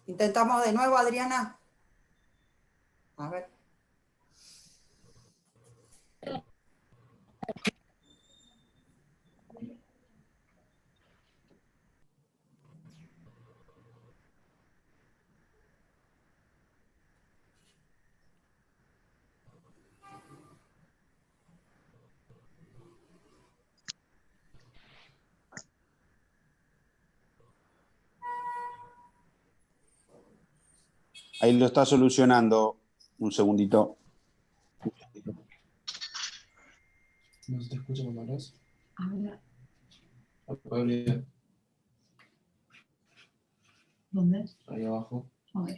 Intentamos de nuevo, Adriana. A ver. Ahí lo está solucionando. Un segundito. ¿No se te escucha cuando hablas? Ahora. Apaga. ¿Dónde? Ahí abajo. Ok.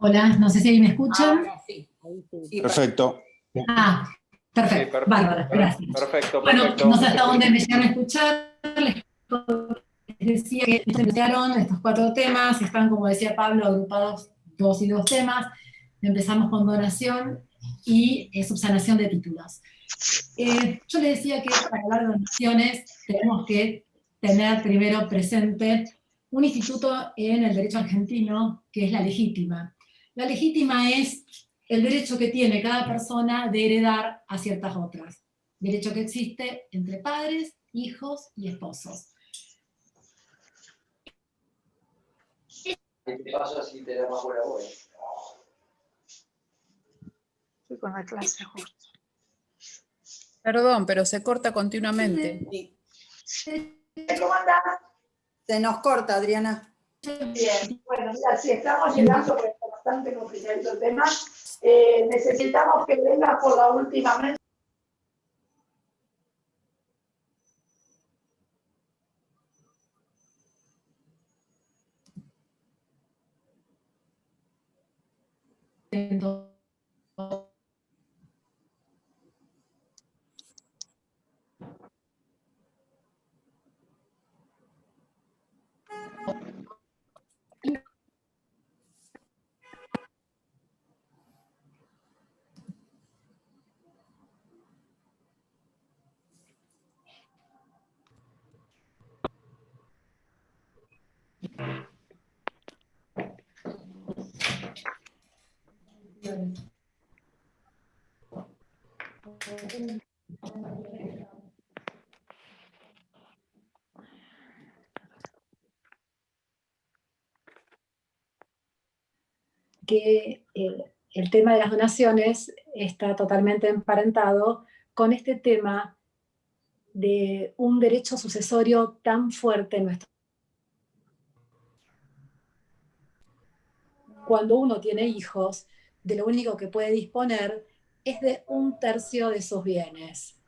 Hola, no sé si ahí me escuchan. Ahora sí. Sí, Perfecto. Perfecto. Sí, perfecto. Bárbara, gracias. Perfecto, Bueno, perfecto. no sé hasta dónde me llegan a escuchar. Les decía que se iniciaron estos 4 temas, están, como decía Pablo, agrupados 2 y 2 temas. Empezamos con donación y subsanación de títulos. Yo les decía que para hablar de donaciones tenemos que tener primero presente un instituto en el derecho argentino que es la legítima. La legítima es el derecho que tiene cada persona de heredar a ciertas otras. Derecho que existe entre padres, hijos y esposos. ¿Qué te pasa si te da más buena voz? Sí, con la clase justo. Perdón, pero se corta continuamente. Sí. ¿Cómo andás? Se nos corta, Adriana. Bien. Bueno, mira, si estamos llegando, porque está bastante complicado el tema, necesitamos que vengas por la última vez. Que el tema de las donaciones está totalmente emparentado con este tema de un derecho sucesorio tan fuerte en nuestro. Cuando uno tiene hijos, de lo único que puede disponer es de 1/3 de sus bienes.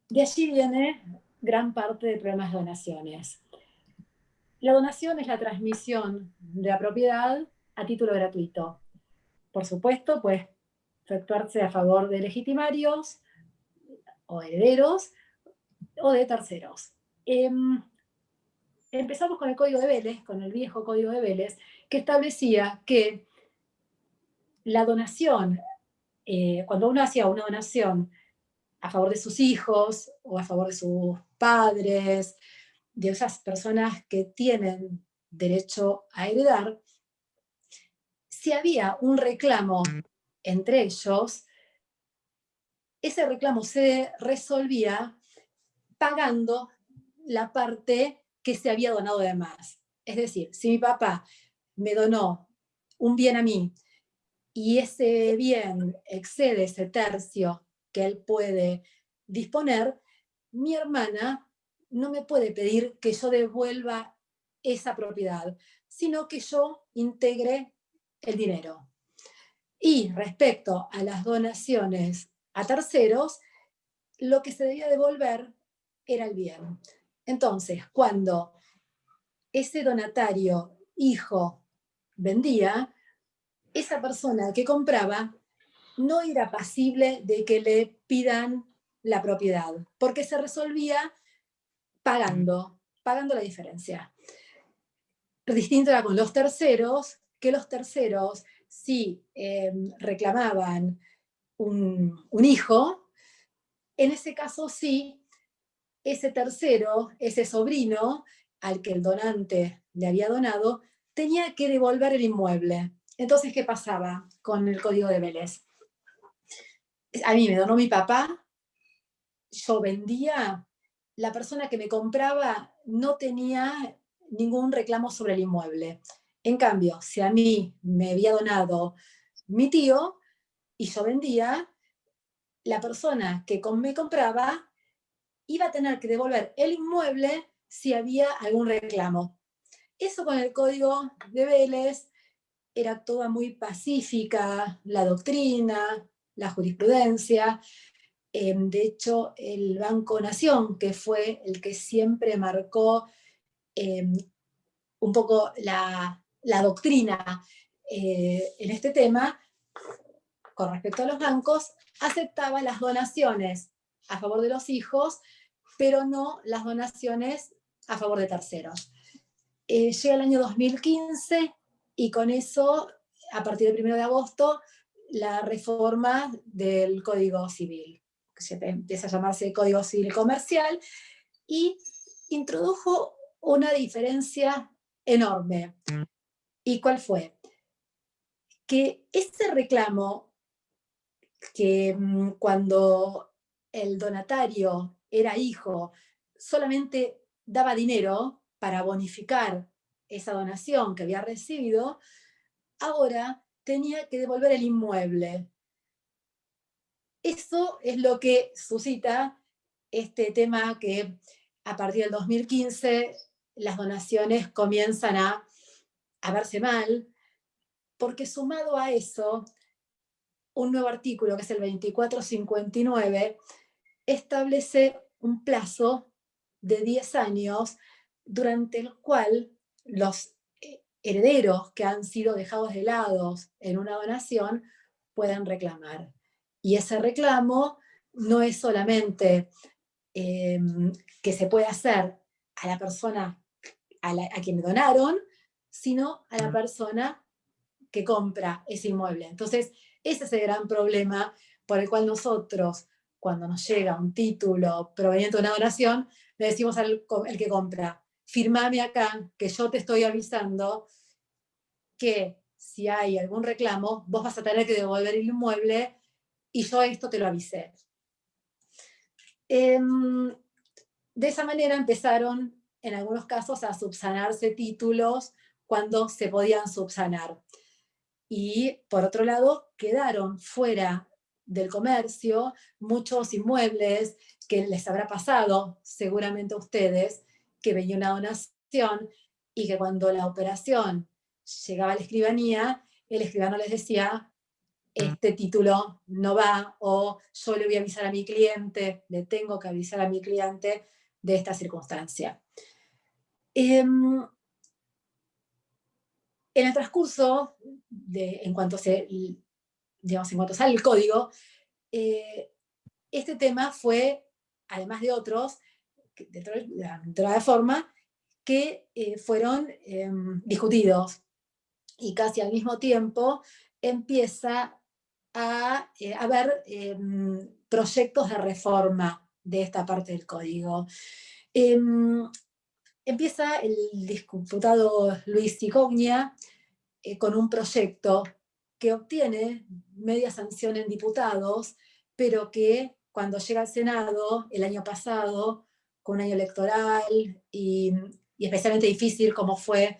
De allí viene gran parte del problema de las donaciones. La donación es la transmisión de la propiedad a título gratuito. Por supuesto, puede efectuarse a favor de legitimarios o herederos o de terceros. Empezamos con el Código de Vélez, con el viejo Código de Vélez, que establecía que la donación, cuando uno hacía una donación a favor de sus hijos o a favor de sus padres, de esas personas que tienen derecho a heredar, si había un reclamo entre ellos, ese reclamo se resolvía pagando la parte que se había donado de más. Es decir, si mi papá me donó un bien a mí y ese bien excede ese tercio que él puede disponer, mi hermana no me puede pedir que yo devuelva esa propiedad, sino que yo integre el dinero. Y respecto a las donaciones a terceros, lo que se debía devolver era el bien. Entonces, cuando ese donatario, hijo, vendía, esa persona que compraba no era pasible de que le pidan la propiedad, porque se resolvía pagando la diferencia. Distinto era con los terceros, que los terceros, si reclamaban un hijo, en ese caso sí, ese tercero, ese sobrino al que el donante le había donado, tenía que devolver el inmueble. Entonces, ¿qué pasaba con el Código de Vélez? A mí me donó mi papá, yo vendía, la persona que me compraba no tenía ningún reclamo sobre el inmueble. En cambio, si a mí me había donado mi tío y yo vendía, la persona que me compraba iba a tener que devolver el inmueble si había algún reclamo. Eso con el Código de Vélez era toda muy pacífica, la doctrina, la jurisprudencia. De hecho, el Banco Nación, que fue el que siempre marcó un poco la doctrina en este tema, con respecto a los bancos, aceptaba las donaciones a favor de los hijos, pero no las donaciones a favor de terceros. Llega el año 2015 y con eso, a partir del 1 de agosto, la reforma del Código Civil, que se empieza a llamarse Código Civil Comercial, y introdujo una diferencia enorme. ¿Y cuál fue? Que ese reclamo que cuando el donatario era hijo solamente daba dinero para bonificar esa donación que había recibido, ahora tenía que devolver el inmueble. Eso es lo que suscita este tema que a partir del 2015 las donaciones comienzan a verse mal, porque sumado a eso, un nuevo artículo, que es el 2459, establece un plazo de 10 años durante el cual los herederos que han sido dejados de lado en una donación pueden reclamar. Y ese reclamo no es solamente que se puede hacer a la persona a quien me donaron, sino a la persona que compra ese inmueble. Entonces, ese es el gran problema por el cual nosotros, cuando nos llega un título proveniente de una donación, le decimos al que compra: firmame acá, que yo te estoy avisando que si hay algún reclamo, vos vas a tener que devolver el inmueble y yo esto te lo avisé. De esa manera empezaron, en algunos casos, a subsanarse títulos cuando se podían subsanar. Y, por otro lado, quedaron fuera del comercio muchos inmuebles que les habrá pasado seguramente a ustedes, que venía una donación y que cuando la operación llegaba a la escribanía, el escribano les decía: este título no va, o yo le voy a avisar a mi cliente, le tengo que avisar a mi cliente de esta circunstancia. En el transcurso, en cuanto sale el código, este tema fue, además de otros, dentro de la reforma, que fueron discutidos. Y casi al mismo tiempo empieza a haber proyectos de reforma de esta parte del código. Empieza el diputado Luis Cigogna con un proyecto que obtiene media sanción en diputados, pero que cuando llega al Senado el año pasado, con un año electoral y especialmente difícil como fue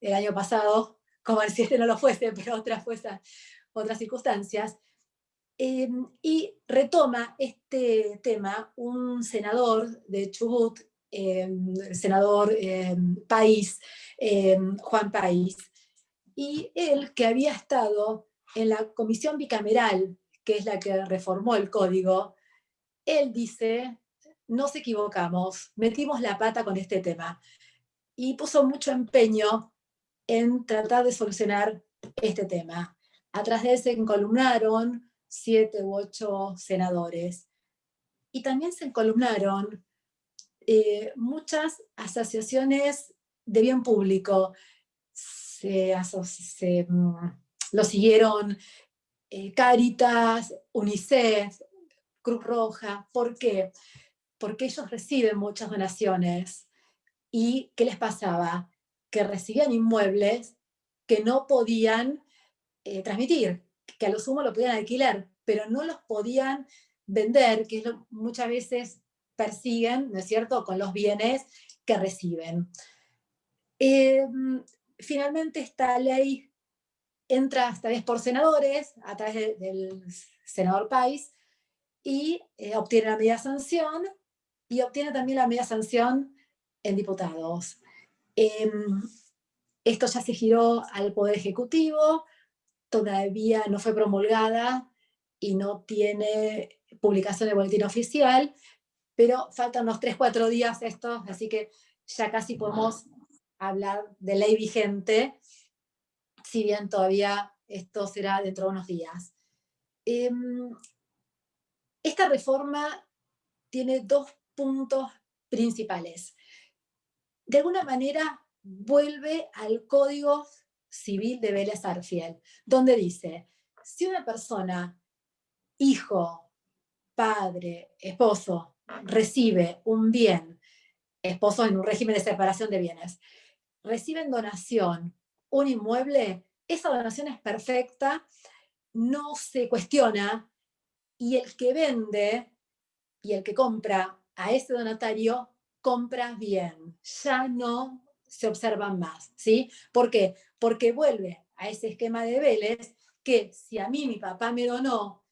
el año pasado, como si este no lo fuese, pero otras circunstancias, Y retoma este tema un senador de Chubut, el senador País, Juan País, y él, que había estado en la comisión bicameral, que es la que reformó el código, él dice, nos equivocamos, metimos la pata con este tema, y puso mucho empeño en tratar de solucionar este tema. Atrás de él se encolumnaron 7 u 8 senadores. Y también se encolumnaron muchas asociaciones de bien público. Lo siguieron Cáritas, UNICEF, Cruz Roja. ¿Por qué? Porque ellos reciben muchas donaciones. ¿Y qué les pasaba? Que recibían inmuebles que no podían transmitir, que a lo sumo lo podían alquilar, pero no los podían vender, que es lo muchas veces persiguen, ¿no es cierto?, con los bienes que reciben. Finalmente esta ley entra esta vez por senadores, a través del senador País, y obtiene la media sanción, y obtiene también la media sanción en diputados. Esto ya se giró al Poder Ejecutivo, todavía no fue promulgada y no tiene publicación de boletín oficial, pero faltan unos 3-4 días estos, así que ya casi podemos hablar de ley vigente, si bien todavía esto será dentro de unos días. Esta reforma tiene 2 puntos principales. De alguna manera vuelve al Código Civil de Vélez Sarsfield, donde dice, si una persona, hijo, padre, esposo, recibe un bien, esposo en un régimen de separación de bienes, reciben donación, un inmueble, esa donación es perfecta, no se cuestiona, y el que vende y el que compra a ese donatario compra bien, ya no se observan más, ¿sí? ¿Por qué? Porque vuelve a ese esquema de Vélez que si a mí mi papá me donó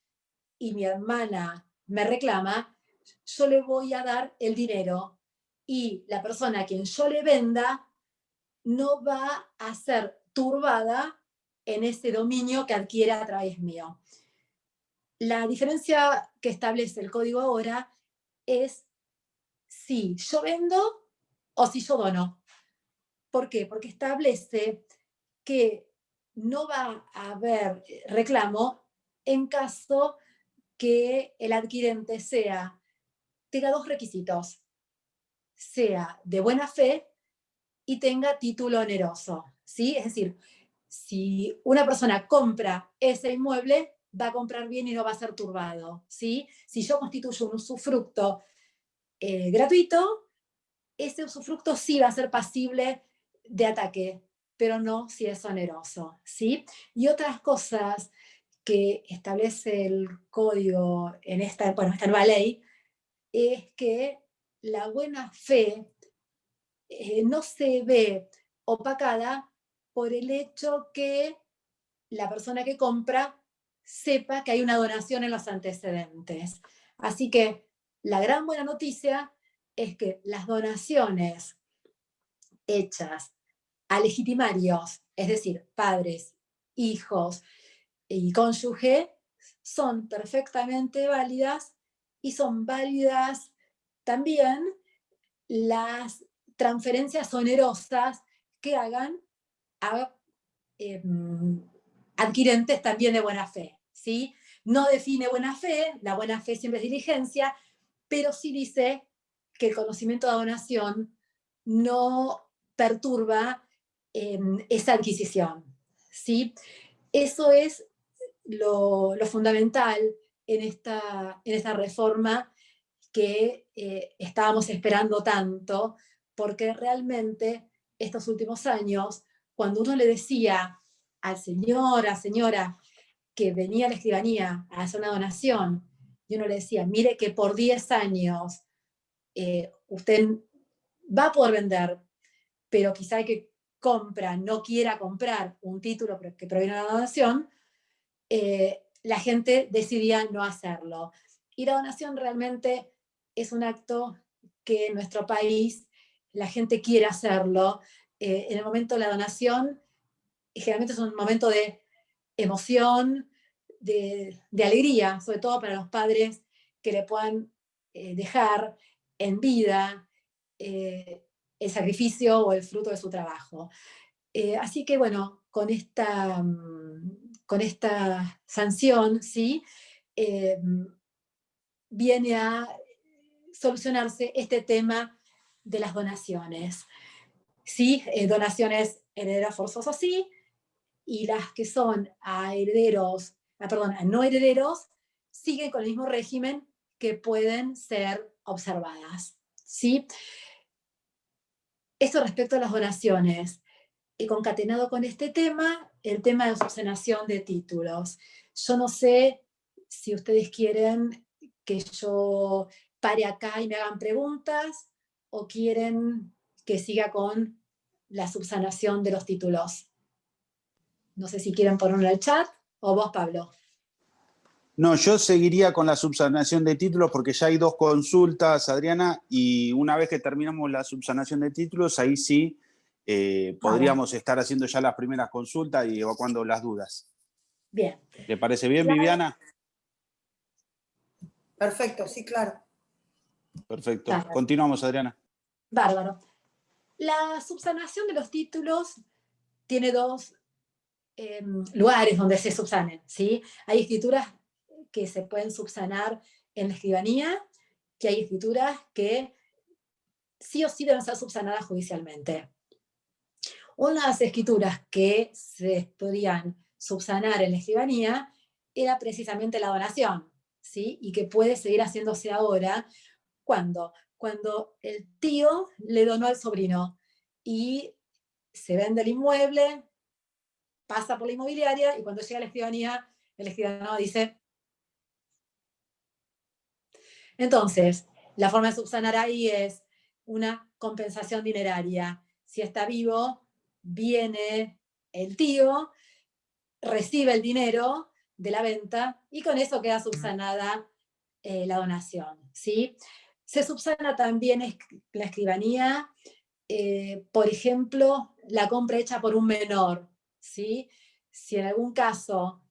y mi hermana me reclama, yo le voy a dar el dinero y la persona a quien yo le venda no va a ser turbada en ese dominio que adquiere a través mío. La diferencia que establece el código ahora es si yo vendo o si yo dono. ¿Por qué? Porque establece que no va a haber reclamo en caso que el adquirente tenga 2 requisitos, sea de buena fe y tenga título oneroso, ¿sí? Es decir, si una persona compra ese inmueble, va a comprar bien y no va a ser turbado, ¿sí? Si yo constituyo un usufructo gratuito, ese usufructo sí va a ser pasible de ataque, pero no si es oneroso, ¿sí? Y otras cosas que establece el código en esta nueva ley es que la buena fe no se ve opacada por el hecho que la persona que compra sepa que hay una donación en los antecedentes. Así que la gran buena noticia es que las donaciones hechas a legitimarios, es decir, padres, hijos y cónyuge, son perfectamente válidas y son válidas también las transferencias onerosas que hagan a adquirentes también de buena fe, ¿sí? No define buena fe, la buena fe siempre es diligencia, pero sí dice que el conocimiento de donación no perturba esa adquisición, ¿sí? Eso es lo fundamental en esta reforma que estábamos esperando tanto, porque realmente estos últimos años, cuando uno le decía al señor, a señora, que venía a la escribanía a hacer una donación, y uno le decía, mire que por 10 años usted va a poder vender, pero quizá el que compra no quiera comprar un título que proviene de la donación, la gente decidía no hacerlo. Y la donación realmente es un acto que en nuestro país la gente quiere hacerlo. En el momento de la donación, generalmente es un momento de emoción, de alegría, sobre todo para los padres que le puedan dejar en vida el sacrificio o el fruto de su trabajo. Así que bueno, con esta sanción, ¿sí? Viene a solucionarse este tema de las donaciones. ¿Sí? Donaciones herederos forzosos, sí, y las que son a no herederos, siguen con el mismo régimen que pueden ser observadas. ¿Sí? Esto respecto a las donaciones. Y concatenado con este tema, el tema de la subsanación de títulos. Yo no sé si ustedes quieren que yo pare acá y me hagan preguntas o quieren que siga con la subsanación de los títulos. No sé si quieren ponerlo en el chat o vos, Pablo. No, yo seguiría con la subsanación de títulos porque ya hay 2 consultas, Adriana, y una vez que terminamos la subsanación de títulos, ahí sí podríamos estar haciendo ya las primeras consultas y evacuando las dudas. Bien. ¿Le parece bien, Viviana? Perfecto, sí, claro. Perfecto. Bárbaro. Continuamos, Adriana. Bárbaro. La subsanación de los títulos tiene 2 lugares donde se subsanen, ¿sí? Hay escrituras que se pueden subsanar en la escribanía, que hay escrituras que sí o sí deben ser subsanadas judicialmente. Unas escrituras que se podían subsanar en la escribanía era precisamente la donación, ¿sí? Y que puede seguir haciéndose ahora. ¿Cuándo? Cuando el tío le donó al sobrino y se vende el inmueble, pasa por la inmobiliaria y cuando llega a la escribanía, el escribano dice. Entonces, la forma de subsanar ahí es una compensación dineraria. Si está vivo, viene el tío, recibe el dinero de la venta y con eso queda subsanada la donación, ¿sí? Se subsana también la escribanía, por ejemplo, la compra hecha por un menor, ¿sí? Si en algún caso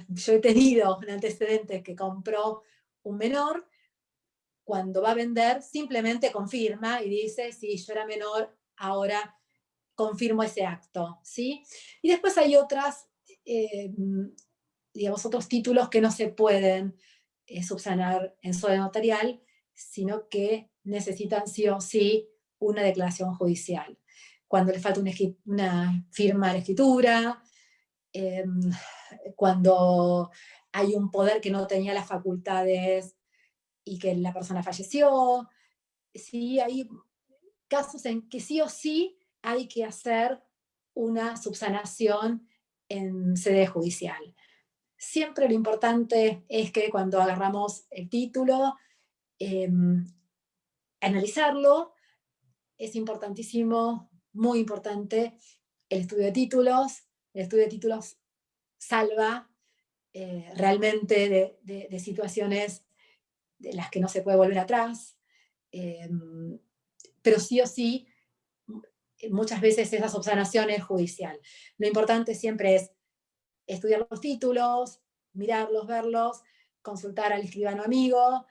yo he tenido un antecedente que compró un menor, cuando va a vender simplemente confirma y dice, sí, yo era menor, ahora confirmo ese acto, ¿sí? Y después hay otros títulos que no se pueden subsanar en sede notarial, sino que necesitan sí o sí una declaración judicial. Cuando le falta una firma a la escritura, cuando hay un poder que no tenía las facultades y que la persona falleció, sí, hay casos en que sí o sí hay que hacer una subsanación en sede judicial. Siempre lo importante es que cuando agarramos el título, analizarlo, es importantísimo, muy importante, el estudio de títulos. El estudio de títulos salva realmente de situaciones de las que no se puede volver atrás, pero sí o sí, muchas veces esa subsanación es judicial. Lo importante siempre es estudiar los títulos, mirarlos, verlos, consultar al escribano amigo,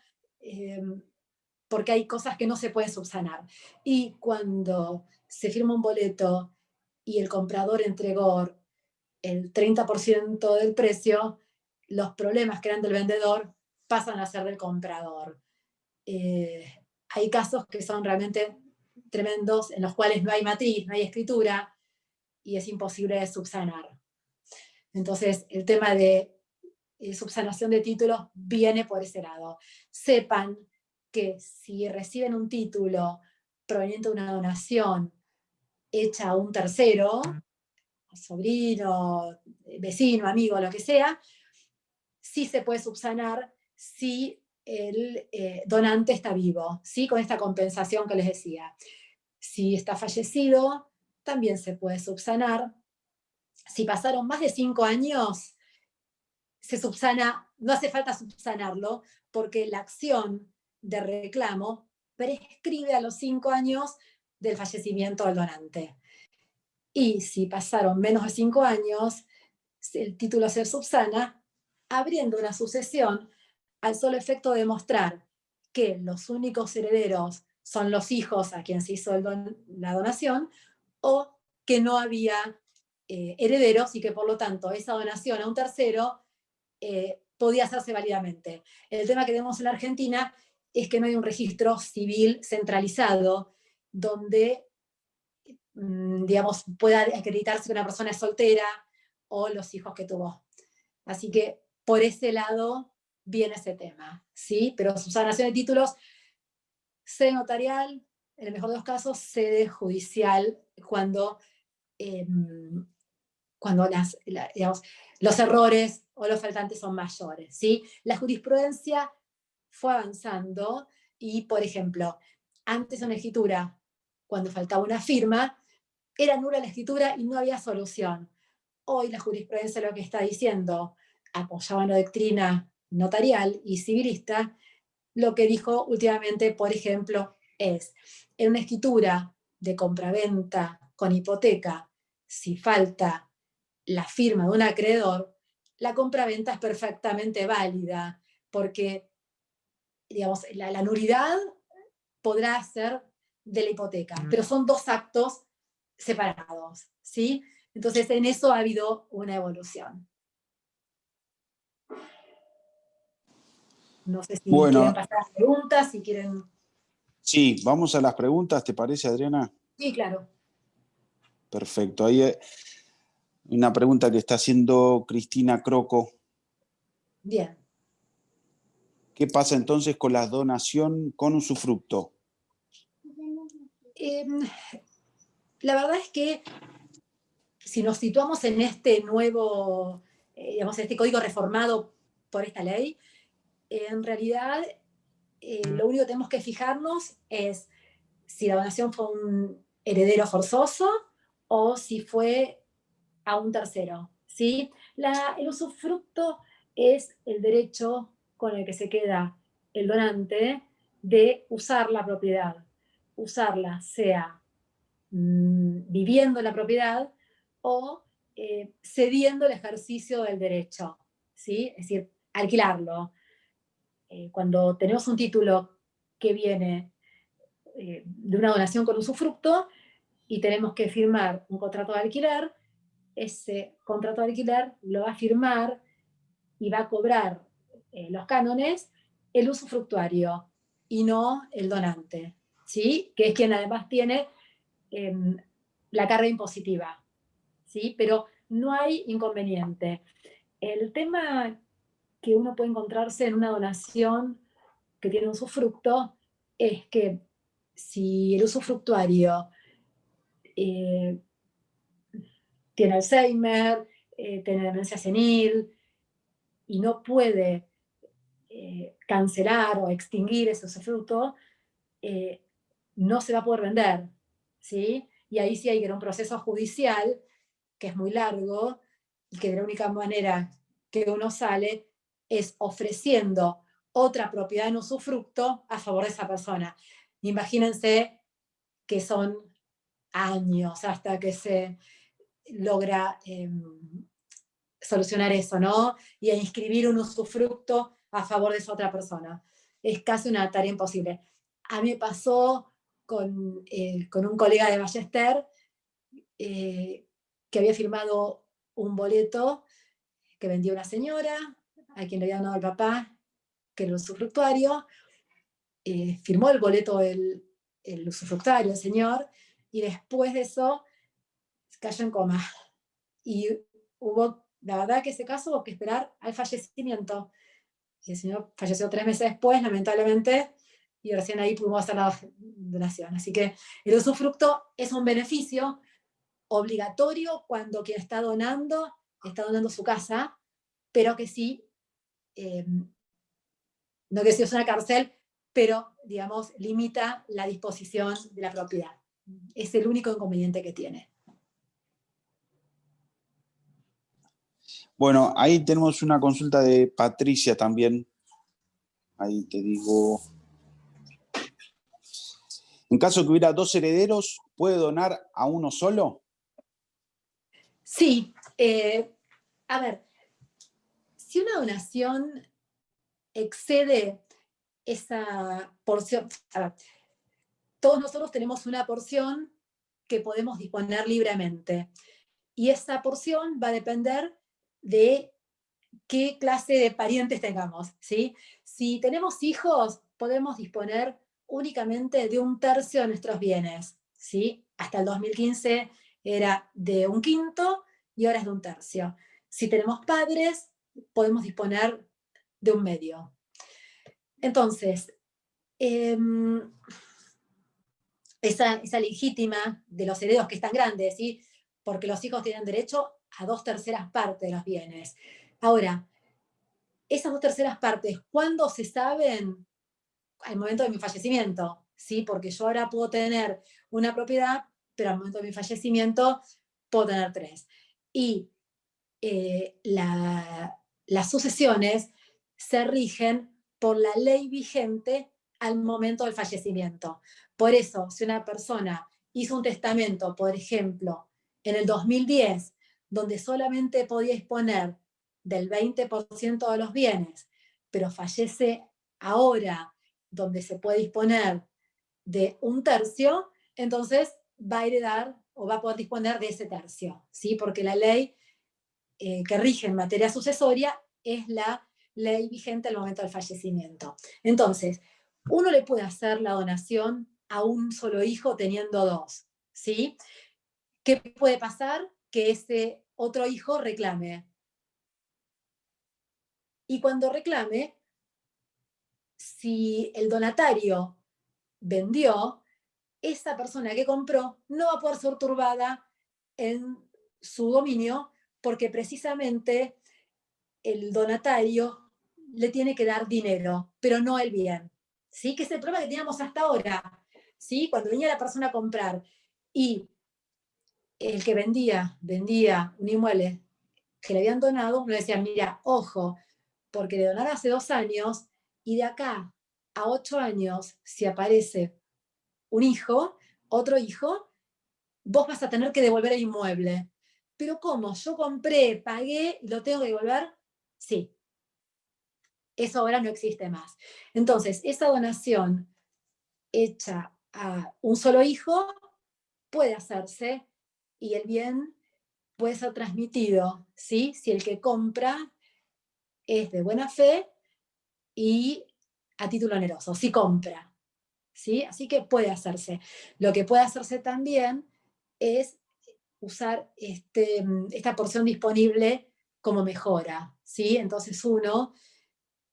porque hay cosas que no se pueden subsanar. Y cuando se firma un boleto y el comprador entregó el 30% del precio, los problemas que eran del vendedor pasan a ser del comprador. Hay casos que son realmente tremendos, en los cuales no hay matriz, no hay escritura, y es imposible de subsanar. Entonces, el tema de subsanación de títulos viene por ese lado. Sepan que si reciben un título proveniente de una donación hecha a un tercero, sobrino, vecino, amigo, lo que sea, sí se puede subsanar si el donante está vivo, ¿sí? Con esta compensación que les decía. Si está fallecido, también se puede subsanar. Si pasaron más de 5 años, se subsana, no hace falta subsanarlo, porque la acción de reclamo prescribe a los 5 años del fallecimiento del donante. Y si pasaron menos de 5 años, el título se subsana, abriendo una sucesión al solo efecto de demostrar que los únicos herederos son los hijos a quien se hizo la donación, o que no había herederos y que por lo tanto esa donación a un tercero podía hacerse válidamente. El tema que tenemos en la Argentina es que no hay un registro civil centralizado donde, digamos, pueda acreditarse que una persona es soltera o los hijos que tuvo. Así que por ese lado viene ese tema, ¿sí? Pero subsanación de títulos, sede notarial, en el mejor de los casos, sede judicial, cuando digamos, los errores o los faltantes son mayores, ¿sí? La jurisprudencia fue avanzando y, por ejemplo, antes una escritura, cuando faltaba una firma, era nula la escritura y no había solución. Hoy la jurisprudencia lo que está diciendo, apoyaba en la doctrina notarial y civilista, lo que dijo últimamente, por ejemplo, es, en una escritura de compraventa con hipoteca, si falta la firma de un acreedor, la compraventa es perfectamente válida, porque, digamos, la nulidad podrá ser de la hipoteca, pero son 2 actos separados, ¿sí? Entonces, en eso ha habido una evolución. No sé si Bueno. quieren pasar a preguntas, si quieren... Sí, vamos a las preguntas, ¿te parece, Adriana? Sí, claro. Perfecto. Ahí hay una pregunta que está haciendo Cristina Croco. Bien. ¿Qué pasa entonces con la donación con usufructo? La verdad es que si nos situamos en este nuevo, digamos, en este código reformado por esta ley, en realidad lo único que tenemos que fijarnos es si la donación fue un heredero forzoso o si fue a un tercero, ¿sí? El usufructo es el derecho con el que se queda el donante de usar la propiedad. Usarla sea viviendo en la propiedad o cediendo el ejercicio del derecho, ¿sí? Es decir, alquilarlo. Cuando tenemos un título que viene de una donación con usufructo y tenemos que firmar un contrato de alquiler, ese contrato de alquiler lo va a firmar y va a cobrar los cánones el usufructuario y no el donante, ¿sí? Que es quien además tiene la carga impositiva, ¿sí? Pero no hay inconveniente. El tema que uno puede encontrarse en una donación que tiene usufructo es que si el usufructuario tiene Alzheimer, tiene demencia senil y no puede cancelar o extinguir ese usufructo, no se va a poder vender, ¿sí? Y ahí sí hay que ir a un proceso judicial que es muy largo y que de la única manera que uno sale es ofreciendo otra propiedad en usufructo a favor de esa persona. Imagínense que son años hasta que se logra solucionar eso, ¿no? Y a inscribir un usufructo a favor de esa otra persona. Es casi una tarea imposible. A mí me pasó con un colega de Ballester que había firmado un boleto que vendía una señora, a quien le había dado el papá, que era el usufructuario, firmó el boleto el usufructuario, el señor, y después de eso cayó en coma. Y hubo, la verdad que ese caso hubo que esperar al fallecimiento. Y el señor falleció 3 meses después, lamentablemente, y recién ahí pudimos hacer la donación. Así que el usufructo es un beneficio obligatorio cuando quien está donando su casa, pero que sí, no que sí es una cárcel, pero, digamos, limita la disposición de la propiedad. Es el único inconveniente que tiene. Bueno, ahí tenemos una consulta de Patricia también. Ahí te digo. En caso que hubiera 2 herederos, ¿puede donar a uno solo? Sí, a ver, si una donación excede esa porción, a ver, todos nosotros tenemos una porción que podemos disponer libremente. Y esa porción va a depender de qué clase de parientes tengamos, ¿sí? Si tenemos hijos, podemos disponer únicamente de 1/3 de nuestros bienes, ¿sí? Hasta el 2015 era de 1/5 y ahora es de 1/3. Si tenemos padres, podemos disponer de 1/2. Entonces, esa legítima de los herederos que es tan grande, ¿sí? Porque los hijos tienen derecho a 2/3 partes de los bienes. Ahora, esas 2/3 partes, ¿cuándo se saben? Al momento de mi fallecimiento, ¿sí? Porque yo ahora puedo tener una propiedad, pero al momento de mi fallecimiento puedo tener 3. Y las sucesiones se rigen por la ley vigente al momento del fallecimiento. Por eso, si una persona hizo un testamento, por ejemplo, en el 2010, donde solamente podía disponer del 20% de los bienes, pero fallece ahora, donde se puede disponer de 1/3, entonces va a heredar o va a poder disponer de ese tercio, ¿sí? Porque la ley que rige en materia sucesoria es la ley vigente al momento del fallecimiento. Entonces, uno le puede hacer la donación a un solo hijo teniendo 2, ¿sí? ¿Qué puede pasar? Que ese otro hijo reclame. Y cuando reclame, si el donatario vendió, esa persona que compró no va a poder ser turbada en su dominio porque precisamente el donatario le tiene que dar dinero, pero no el bien. ¿Sí? Que es el problema que teníamos hasta ahora. ¿Sí? Cuando venía la persona a comprar y el que vendía un inmueble que le habían donado, uno decía, mira, ojo, porque le donaron hace 2 años y de acá a 8 años, si aparece un hijo, otro hijo, vos vas a tener que devolver el inmueble. Pero ¿cómo? Yo compré, pagué y lo tengo que devolver. Sí. Eso ahora no existe más. Entonces, esa donación hecha a un solo hijo puede hacerse y el bien puede ser transmitido, ¿sí? Si el que compra es de buena fe y a título oneroso, si compra, ¿sí? Así que puede hacerse. Lo que puede hacerse también es usar esta porción disponible como mejora, ¿sí? Entonces uno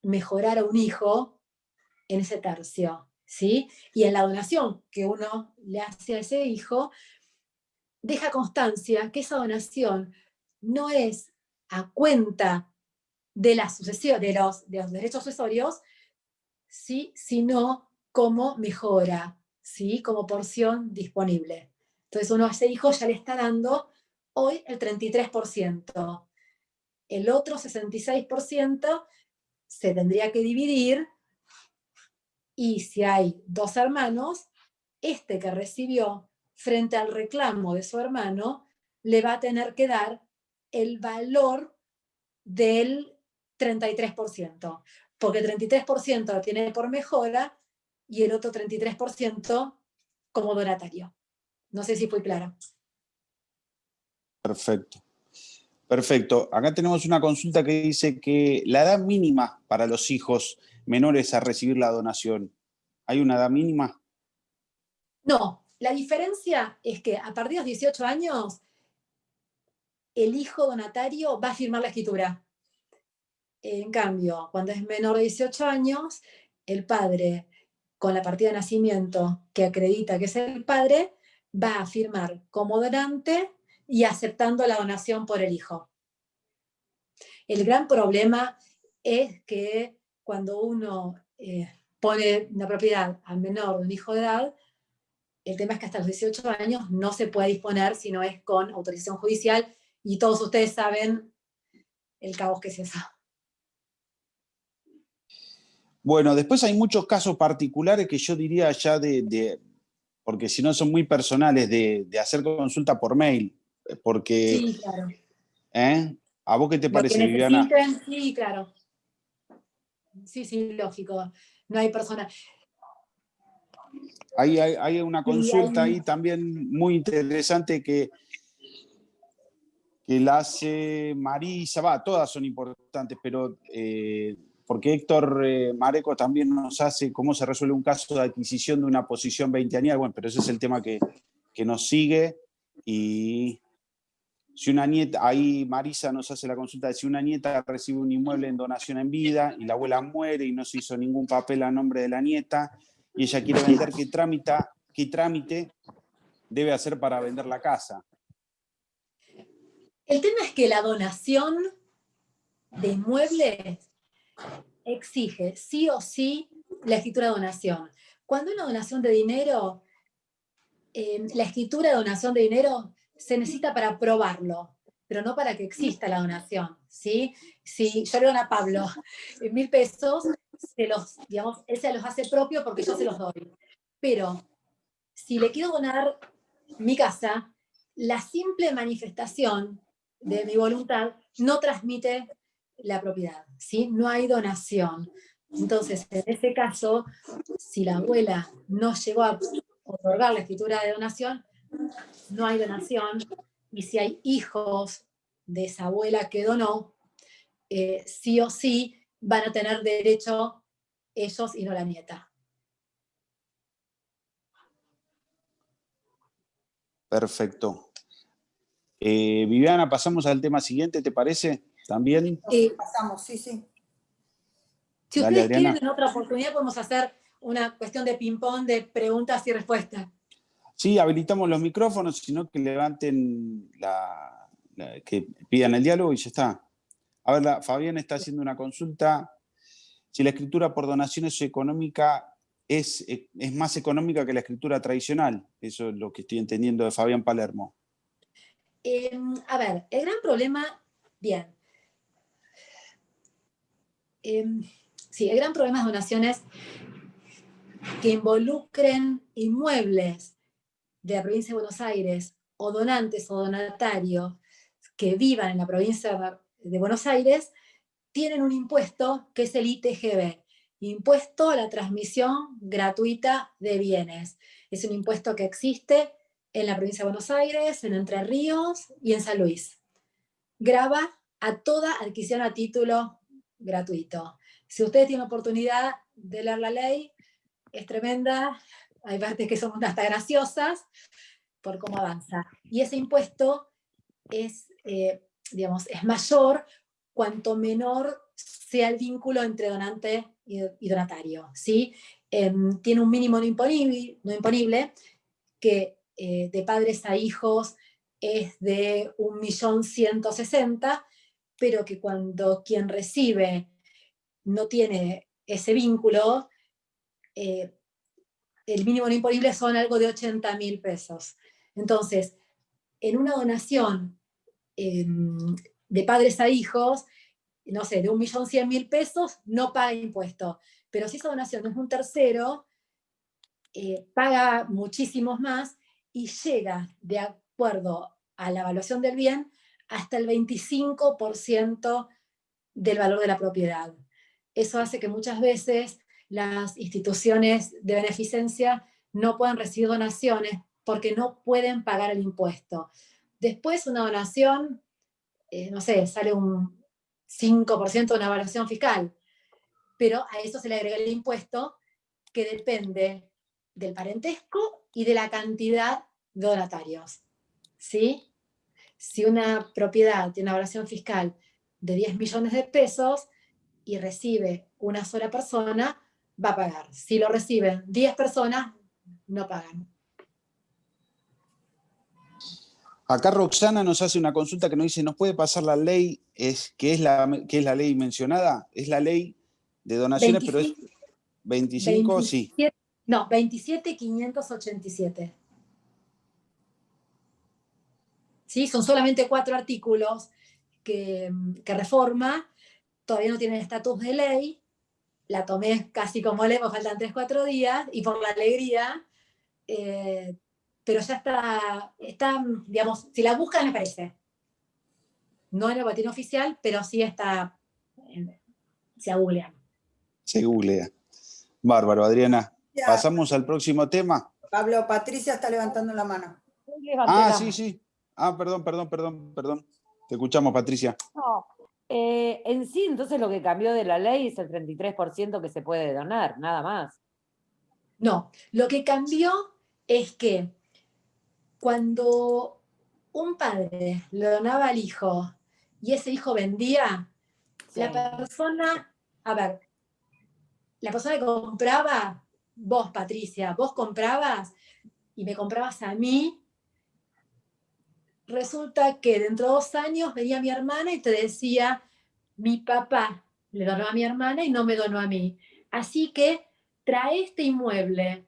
mejorar a un hijo en ese tercio, ¿sí? Y en la donación que uno le hace a ese hijo, deja constancia que esa donación no es a cuenta de la sucesión, de los derechos sucesorios, ¿sí? Sino como mejora, ¿sí? Como porción disponible. Entonces uno a ese hijo ya le está dando hoy el 33%. El otro 66% se tendría que dividir y si hay 2 hermanos, este que recibió frente al reclamo de su hermano le va a tener que dar el valor del 33%, porque el 33% lo tiene por mejora y el otro 33% como donatario. No sé si fui clara. Perfecto. Perfecto. Acá tenemos una consulta que dice que la edad mínima para los hijos menores a recibir la donación, ¿hay una edad mínima? No, la diferencia es que a partir de los 18 años, el hijo donatario va a firmar la escritura. En cambio, cuando es menor de 18 años, el padre, con la partida de nacimiento que acredita que es el padre, va a firmar como donante y aceptando la donación por el hijo. El gran problema es que cuando uno pone una propiedad al menor de un hijo de edad, el tema es que hasta los 18 años no se puede disponer si no es con autorización judicial y todos ustedes saben el caos que es eso. Bueno, después hay muchos casos particulares que yo diría ya porque si no son muy personales, de hacer consulta por mail. Porque, Sí, claro. ¿A vos qué te Lo que parece, Viviana? necesiten, sí, claro. Sí, lógico. No hay persona. Hay una Sí, consulta ahí también muy interesante que la hace Marisa, todas son importantes, pero porque Héctor Mareco también nos hace cómo se resuelve un caso de adquisición de una posición 20añera, bueno, pero ese es el tema que nos sigue. Y si una nieta, ahí Marisa nos hace la consulta de si una nieta recibe un inmueble en donación en vida y la abuela muere y no se hizo ningún papel a nombre de la nieta y ella quiere vender, ¿qué trámite debe hacer para vender la casa? El tema es que la donación de inmuebles exige sí o sí la escritura de donación. Cuando hay una donación de dinero, la escritura de donación de dinero se necesita para probarlo, pero no para que exista la donación, ¿sí? Si yo le doy a Pablo 1.000 pesos, digamos, él se los hace propio porque yo se los doy. Pero si le quiero donar mi casa, la simple manifestación de mi voluntad no transmite la propiedad, ¿sí? No hay donación. Entonces, en ese caso, si la abuela no llegó a otorgar la escritura de donación, no hay donación, y si hay hijos de esa abuela que donó, sí o sí van a tener derecho ellos y no la nieta. Perfecto. Viviana, pasamos al tema siguiente, ¿te parece? ¿También? Pasamos, sí, sí. Si Dale, ustedes Adriana. quieren, en otra oportunidad podemos hacer una cuestión de ping-pong de preguntas y respuestas. Sí, habilitamos los micrófonos, sino que levanten que pidan el diálogo y ya está. A ver, Fabián está haciendo una consulta. Si la escritura por donación es económica, es más económica que la escritura tradicional. Eso es lo que estoy entendiendo de Fabián Palermo. A ver, el gran problema, bien. Sí, el gran problema es donaciones que involucren inmuebles de la provincia de Buenos Aires o donantes o donatarios que vivan en la provincia de Buenos Aires, tienen un impuesto que es el ITGB, Impuesto a la Transmisión Gratuita de Bienes. Es un impuesto que existe en la provincia de Buenos Aires, en Entre Ríos y en San Luis. Grava a toda adquisición a título gratuito. Si ustedes tienen oportunidad de leer la ley, es tremenda, hay partes que son hasta graciosas por cómo avanza. Y ese impuesto es, digamos, es mayor cuanto menor sea el vínculo entre donante y donatario, ¿sí? Tiene un mínimo no imponible que de padres a hijos es de 1.160.000, pero que cuando quien recibe no tiene ese vínculo, el mínimo no imponible son algo de 80.000 pesos. Entonces, en una donación de padres a hijos, no sé, de 1.100.000 pesos, no paga impuesto. Pero si esa donación es un tercero, paga muchísimos más y llega, de acuerdo a la evaluación del bien, hasta el 25% del valor de la propiedad. Eso hace que muchas veces las instituciones de beneficencia no puedan recibir donaciones porque no pueden pagar el impuesto. Después una donación, no sé, sale un 5% de una evaluación fiscal, pero a eso se le agrega el impuesto que depende del parentesco y de la cantidad de donatarios, ¿sí? Si una propiedad tiene una evaluación fiscal de 10 millones de pesos y recibe una sola persona, va a pagar. Si lo reciben 10 personas, no pagan. Acá Roxana nos hace una consulta que nos dice, ¿nos puede pasar la ley que es la ley mencionada? Es la ley de donaciones, 25, pero es 25, sí. No, 27.587. ¿Sí? Son solamente 4 artículos que reforma, todavía no tiene estatus de ley, la tomé casi como ley, me faltan 3-4 días, y por la alegría, pero ya está, digamos, si la buscan aparece. No en el boletín oficial, pero sí está, se googlea. Se googlea. Bárbaro, Adriana. Ya, ¿Pasamos al próximo tema? Pablo, Patricia está levantando la mano. Ah, sí. Ah, perdón. Te escuchamos, Patricia. No, en sí, entonces lo que cambió de la ley es el 33% que se puede donar, nada más. No, lo que cambió es que cuando un padre le donaba al hijo y ese hijo vendía, Sí. la persona que compraba, vos, Patricia, vos comprabas y me comprabas a mí, resulta que dentro de 2 años venía mi hermana y te decía, mi papá le donó a mi hermana y no me donó a mí. Así que trae este inmueble.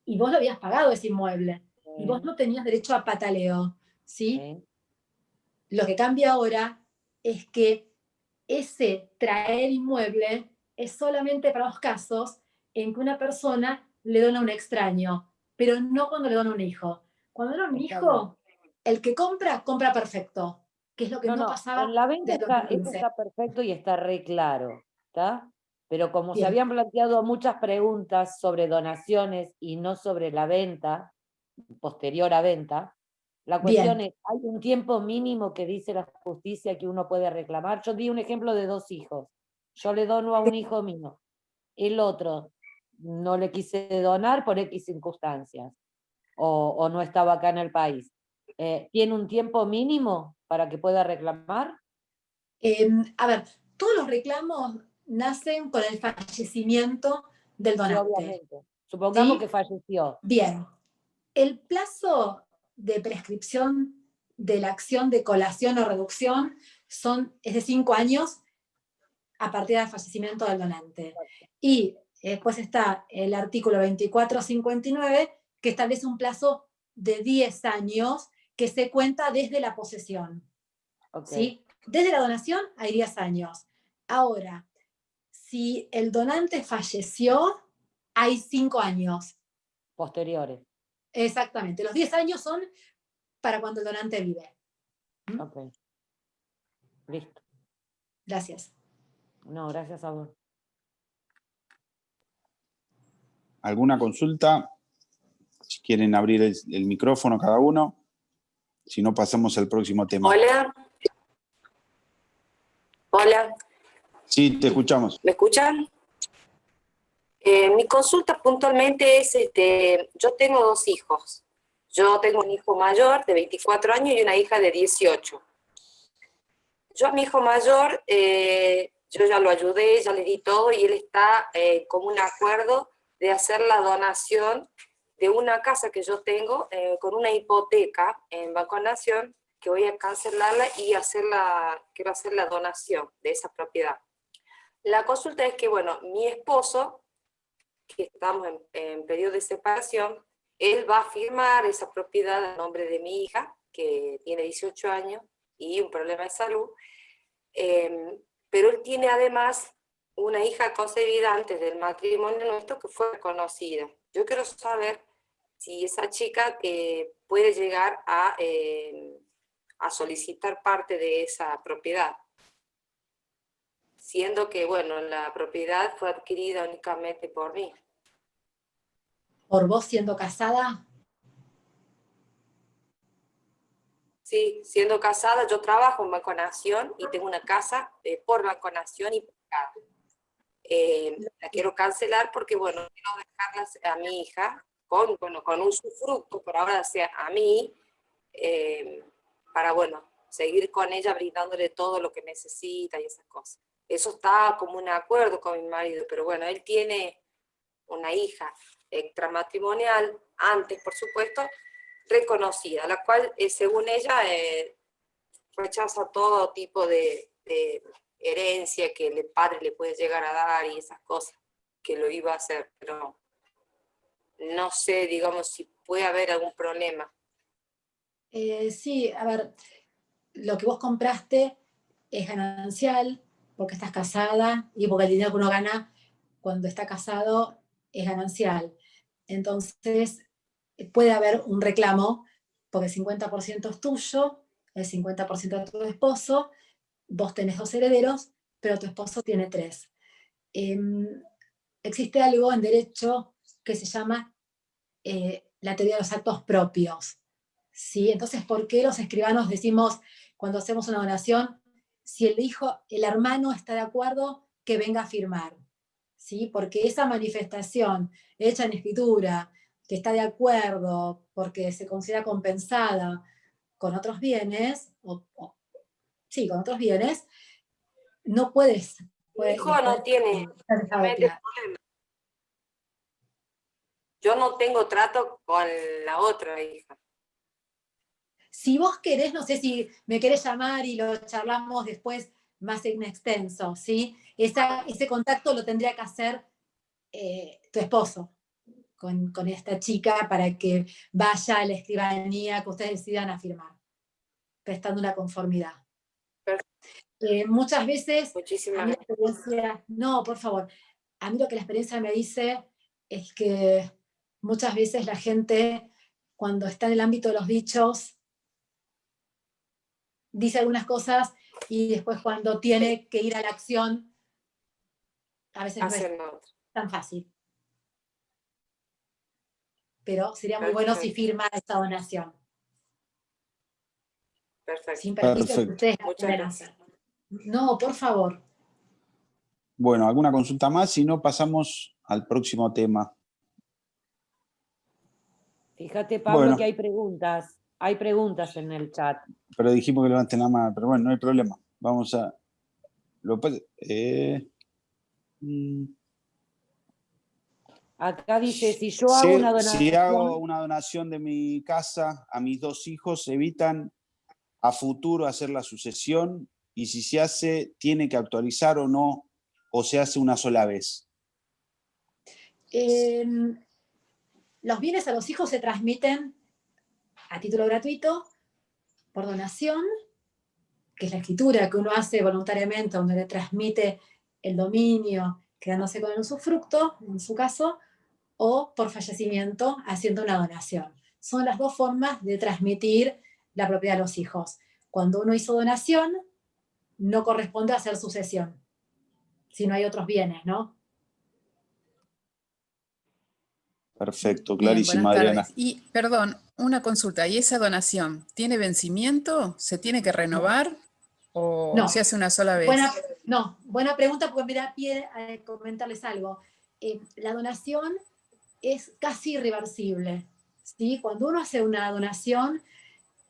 Y vos lo habías pagado ese inmueble. Y vos no tenías derecho a pataleo. ¿Sí? Sí. Lo que cambia ahora es que ese traer inmueble es solamente para los casos en que una persona le dona a un extraño, pero no cuando le dona a un hijo. Cuando dona a un Está hijo, el que compra, compra perfecto, que es lo que no pasaba en la venta desde eso 2015. está perfecto y está re claro, ¿está? Pero como se Bien. habían planteado muchas preguntas sobre donaciones y no sobre la venta, posterior a venta, la cuestión Bien. es, ¿hay un tiempo mínimo que dice la justicia que uno puede reclamar? Yo di un ejemplo de 2 hijos. Yo le dono a un hijo mío. El otro no le quise donar por X circunstancias o no estaba acá en el país. ¿Tiene un tiempo mínimo para que pueda reclamar? A ver, todos los reclamos nacen con el fallecimiento del Sí, donante. obviamente. Supongamos ¿Sí? que falleció. Bien. El plazo de prescripción de la acción de colación o reducción es de 5 años a partir del fallecimiento del donante. Y después está el artículo 2459 que establece un plazo de 10 años que se cuenta desde la posesión. Okay. ¿Sí? Desde la donación hay 10 años. Ahora, si el donante falleció, hay 5 años. Posteriores. Exactamente. Los 10 años son para cuando el donante vive. Ok. Listo. Gracias. No, gracias a vos. ¿Alguna consulta? Si quieren abrir el micrófono cada uno. Si no, pasamos al próximo tema. Hola. Hola. Sí, te escuchamos. ¿Me escuchan? Mi consulta puntualmente es, yo tengo 2 hijos. Yo tengo un hijo mayor de 24 años y una hija de 18. Yo a mi hijo mayor, yo ya lo ayudé, ya le di todo y él está con un acuerdo de hacer la donación de una casa que yo tengo con una hipoteca en Banco Nación, que voy a cancelarla y quiero hacer la donación de esa propiedad. La consulta es que, bueno, mi esposo, que estamos en periodo de separación, él va a firmar esa propiedad a nombre de mi hija, que tiene 18 años y un problema de salud, pero él tiene además una hija concebida antes del matrimonio nuestro que fue reconocida. Yo quiero saber si esa chica puede llegar a solicitar parte de esa propiedad, siendo que, bueno, la propiedad fue adquirida únicamente por mí. ¿Por vos siendo casada? Sí, siendo casada, yo trabajo en Banco Nación y tengo una casa por Banco Nación y pagada. La quiero cancelar porque, bueno, quiero dejarla a mi hija con un usufructo, por ahora sea a mí, para, bueno, seguir con ella brindándole todo lo que necesita y esas cosas. Eso está como un acuerdo con mi marido, pero bueno, él tiene una hija extramatrimonial, antes, por supuesto, reconocida, la cual, según ella, rechaza todo tipo de herencia que el padre le puede llegar a dar y esas cosas, que lo iba a hacer, pero no sé, digamos, si puede haber algún problema. Sí, a ver, lo que vos compraste es ganancial porque estás casada y porque el dinero que uno gana cuando está casado es ganancial. Entonces, puede haber un reclamo porque el 50% es tuyo, el 50% de tu esposo, vos tenés 2 herederos, pero tu esposo tiene 3. Existe algo en derecho que se llama la teoría de los actos propios. ¿Sí? Entonces, ¿por qué los escribanos decimos cuando hacemos una donación, si el hermano está de acuerdo, que venga a firmar? ¿Sí? Porque esa manifestación hecha en escritura, que está de acuerdo porque se considera compensada con otros bienes, sí, con otros bienes, no puedes. Mi hijo no tiene problema. Yo no tengo trato con la otra hija. Si vos querés, no sé si me querés llamar y lo charlamos después más en extenso, ¿sí? Ese contacto lo tendría que hacer tu esposo con esta chica para que vaya a la escribanía que ustedes decidan a firmar, prestando una conformidad. Muchas veces, Muchísimas a mí la experiencia, no, por favor, a mí lo que la experiencia me dice es que muchas veces la gente, cuando está en el ámbito de los dichos, dice algunas cosas y después cuando tiene que ir a la acción, a veces no es tan fácil. Pero sería muy bueno si firma esta donación. Perfecto. Sin perjuicio que ustedes la Muchas pueden gracias. hacer. No, por favor. Bueno, ¿alguna consulta más? Si no, pasamos al próximo tema. Fíjate, Pablo, Bueno. que hay preguntas. Hay preguntas en el chat. Pero dijimos que levanten la mano, pero bueno, no hay problema. Vamos a... Acá dice, si yo hago una donación... Si hago una donación de mi casa a mis 2 hijos, evitan a futuro hacer la sucesión, y si se hace, ¿tiene que actualizar o no? ¿O se hace una sola vez? Los bienes a los hijos se transmiten a título gratuito, por donación, que es la escritura que uno hace voluntariamente, donde le transmite el dominio, quedándose con el usufructo, en su caso, o por fallecimiento, haciendo una donación. Son las 2 formas de transmitir la propiedad a los hijos. Cuando uno hizo donación, no corresponde hacer sucesión, si no hay otros bienes, ¿no? Perfecto, Bien, clarísimo, buenas Adriana. tardes. Y, perdón, una consulta. ¿Y esa donación tiene vencimiento? ¿Se tiene que renovar? ¿O No. se hace una sola vez? Buena pregunta, porque me da pie a comentarles algo. La donación es casi irreversible, ¿sí? Cuando uno hace una donación,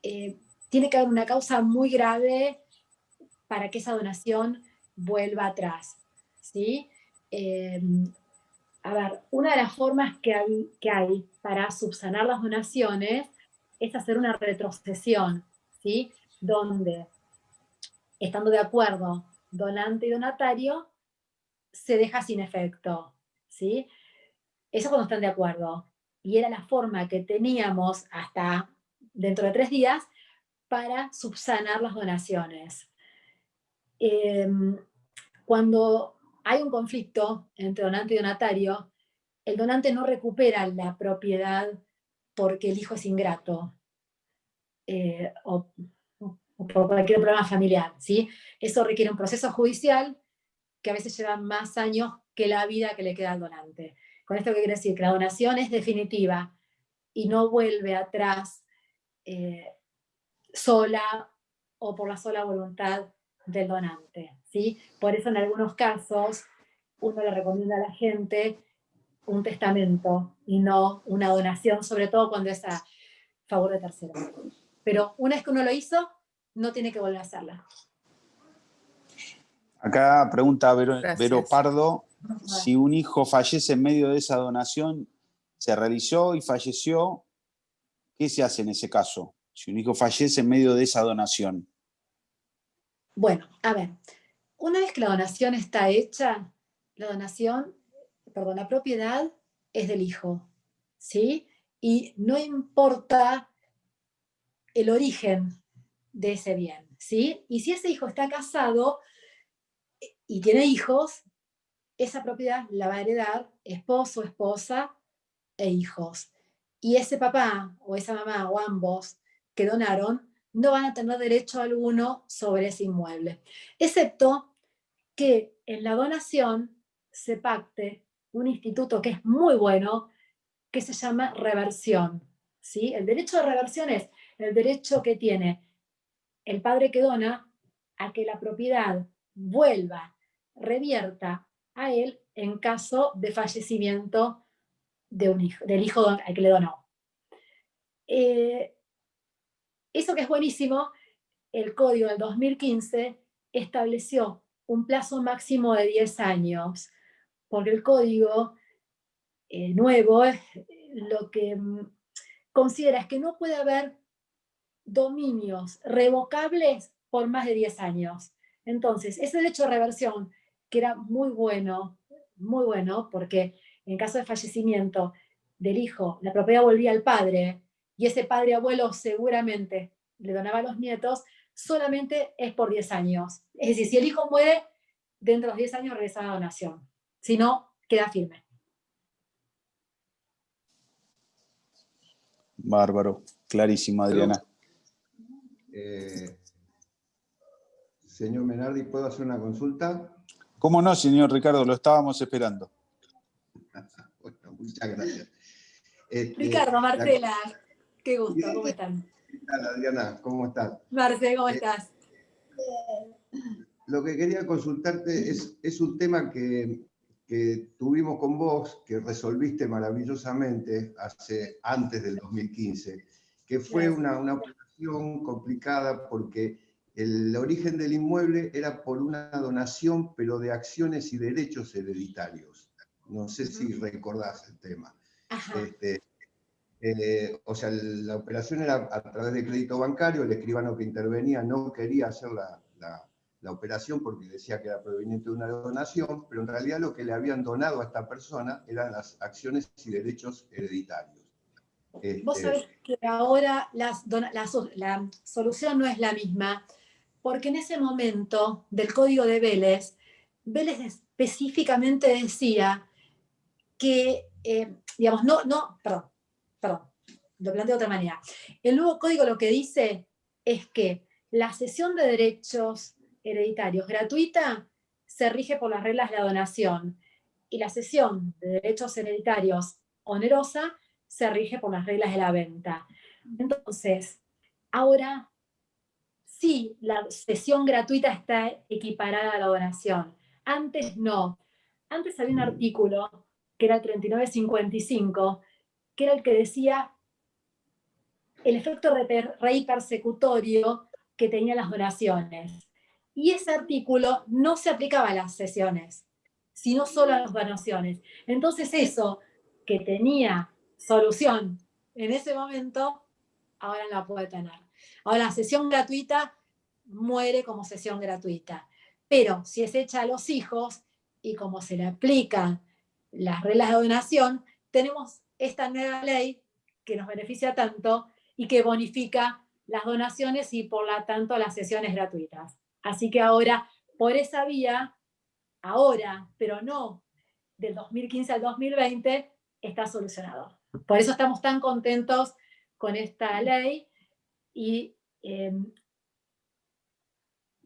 tiene que haber una causa muy grave para que esa donación vuelva atrás, ¿sí? A ver, una de las formas que hay para subsanar las donaciones es hacer una retrocesión, ¿sí? Donde, estando de acuerdo donante y donatario, se deja sin efecto, ¿sí? Eso cuando están de acuerdo. Y era la forma que teníamos hasta dentro de 3 días para subsanar las donaciones. Cuando hay un conflicto entre donante y donatario, el donante no recupera la propiedad porque el hijo es ingrato o por cualquier problema familiar, ¿sí? Eso requiere un proceso judicial que a veces lleva más años que la vida que le queda al donante. Con esto, ¿qué quiere decir? Que la donación es definitiva y no vuelve atrás sola o por la sola voluntad del donante, ¿sí? Por eso en algunos casos uno le recomienda a la gente un testamento y no una donación, sobre todo cuando es a favor de terceros. Pero una vez que uno lo hizo, no tiene que volver a hacerla. Acá pregunta Gracias. Vero Pardo, si un hijo fallece en medio de esa donación, se realizó y falleció, ¿qué se hace en ese caso? Si un hijo fallece en medio de esa donación. Bueno, a ver, una vez que la donación está hecha, la propiedad es del hijo, ¿sí? Y no importa el origen de ese bien. ¿sí? Y si ese hijo está casado y tiene hijos, esa propiedad la va a heredar esposo, esposa e hijos. Y ese papá o esa mamá o ambos que donaron no van a tener derecho alguno sobre ese inmueble, excepto que en la donación se pacte un instituto que es muy bueno, que se llama reversión, ¿sí? El derecho de reversión es el derecho que tiene el padre que dona a que la propiedad vuelva, revierta a él en caso de fallecimiento de un hijo, del hijo al que le donó. Eso que es buenísimo, el código del 2015 estableció un plazo máximo de 10 años, porque el código nuevo lo que considera es que no puede haber dominios revocables por más de 10 años. Entonces, ese derecho de reversión, que era muy bueno, porque en caso de fallecimiento del hijo, la propiedad volvía al padre, y ese padre abuelo seguramente le donaba a los nietos, solamente es por 10 años. Es decir, si el hijo muere, dentro de los 10 años regresa la donación. Si no, queda firme. Bárbaro, clarísimo, Adriana. Señor Menardi, ¿puedo hacer una consulta? ¿Cómo no, señor Ricardo? Lo estábamos esperando. Bueno, muchas gracias. Ricardo, Marcela, qué gusto, ¿cómo están? ¿Qué tal, Adriana? ¿Cómo estás? Marce, ¿cómo estás? Lo que quería consultarte es un tema que tuvimos con vos, que resolviste maravillosamente antes del 2015, que fue una operación complicada porque el origen del inmueble era por una donación, pero de acciones y derechos hereditarios. No sé si recordás el tema. O sea, la operación era a través de crédito bancario, el escribano que intervenía no quería hacer la operación porque decía que era proveniente de una donación, pero en realidad lo que le habían donado a esta persona eran las acciones y derechos hereditarios. Vos sabés que ahora la solución no es la misma, porque en ese momento del Código de Vélez, Vélez específicamente decía que, digamos, perdón, lo planteo de otra manera. El nuevo código lo que dice es que la cesión de derechos hereditarios gratuita se rige por las reglas de la donación y la cesión de derechos hereditarios onerosa se rige por las reglas de la venta. Entonces, ahora sí, la cesión gratuita está equiparada a la donación. Antes no. Antes había un artículo, que era el 3955, que era el que decía el efecto rey persecutorio que tenían las donaciones. Y ese artículo no se aplicaba a las cesiones, sino solo a las donaciones. Entonces eso que tenía solución en ese momento, ahora no la puede tener. Ahora la cesión gratuita muere como cesión gratuita. Pero si es hecha a los hijos y como se le aplican las reglas de donación, tenemos esta nueva ley que nos beneficia tanto y que bonifica las donaciones y por lo tanto las cesiones gratuitas. Así que ahora, por esa vía, ahora, pero no del 2015 al 2020, está solucionado. Por eso estamos tan contentos con esta ley y están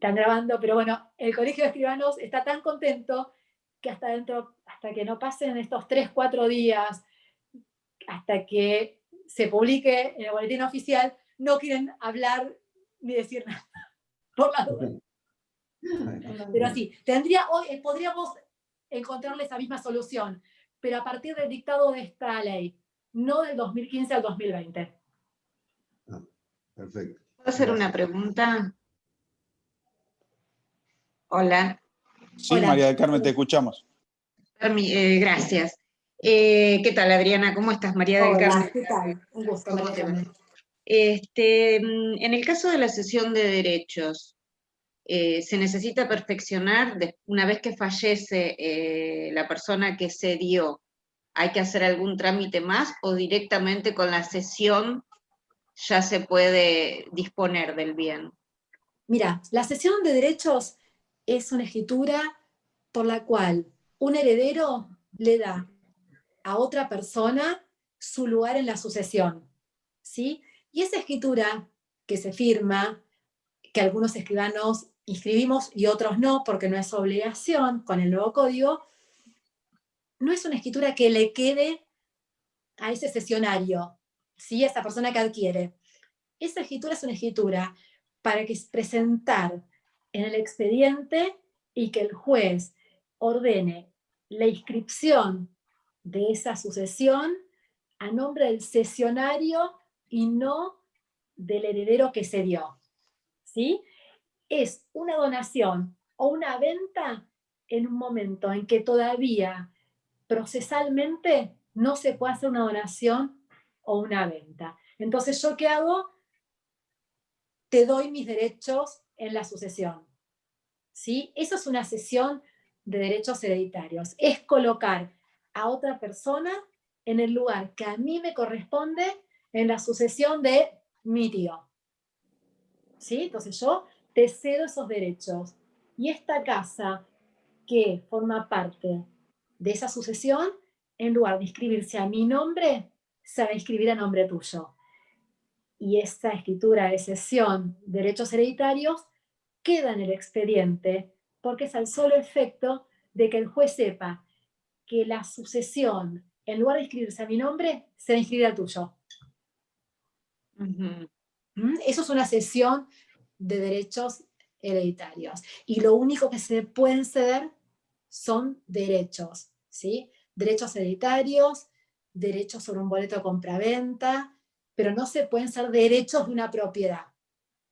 grabando, pero bueno, el Colegio de Escribanos está tan contento que hasta que no pasen estos 3-4 días, hasta que se publique en el boletín oficial, no quieren hablar ni decir nada. Por la duda. Pero sí, podríamos encontrarle esa misma solución, pero a partir del dictado de esta ley, no del 2015 al 2020. Perfecto. ¿Puedo hacer una pregunta? Hola. Sí, Hola. María del Carmen, te escuchamos. Gracias. ¿Qué tal, Adriana? ¿Cómo estás, María del Carmen? ¿Qué tal? Un gusto, ¿Cómo María te va? Carmen. En el caso de la cesión de derechos, ¿se necesita perfeccionar una vez que fallece la persona que cedió? ¿Hay que hacer algún trámite más o directamente con la cesión ya se puede disponer del bien? Mira, la cesión de derechos es una escritura por la cual un heredero le da a otra persona su lugar en la sucesión, ¿sí? Y esa escritura que se firma, que algunos escribanos inscribimos y otros no, porque no es obligación con el nuevo código, no es una escritura que le quede a ese cesionario, ¿sí? A esa persona que adquiere. Esa escritura es una escritura para que presentar en el expediente y que el juez ordene la inscripción de esa sucesión a nombre del cesionario y no del heredero que se dio, ¿sí? Es una donación o una venta en un momento en que todavía procesalmente no se puede hacer una donación o una venta. Entonces, ¿yo qué hago? Te doy mis derechos en la sucesión, ¿sí? Eso es una cesión de derechos hereditarios. Es colocar a otra persona en el lugar que a mí me corresponde en la sucesión de mi tío, ¿sí? Entonces yo te cedo esos derechos. Y esta casa que forma parte de esa sucesión, en lugar de inscribirse a mi nombre, se va a inscribir a nombre tuyo. Y esta escritura de cesión de derechos hereditarios queda en el expediente porque es al solo efecto de que el juez sepa que la sucesión, en lugar de inscribirse a mi nombre, se va a inscribir al tuyo. Eso es una cesión de derechos hereditarios. Y lo único que se pueden ceder son derechos, ¿sí? Derechos hereditarios, derechos sobre un boleto de compraventa, pero no se pueden ser derechos de una propiedad,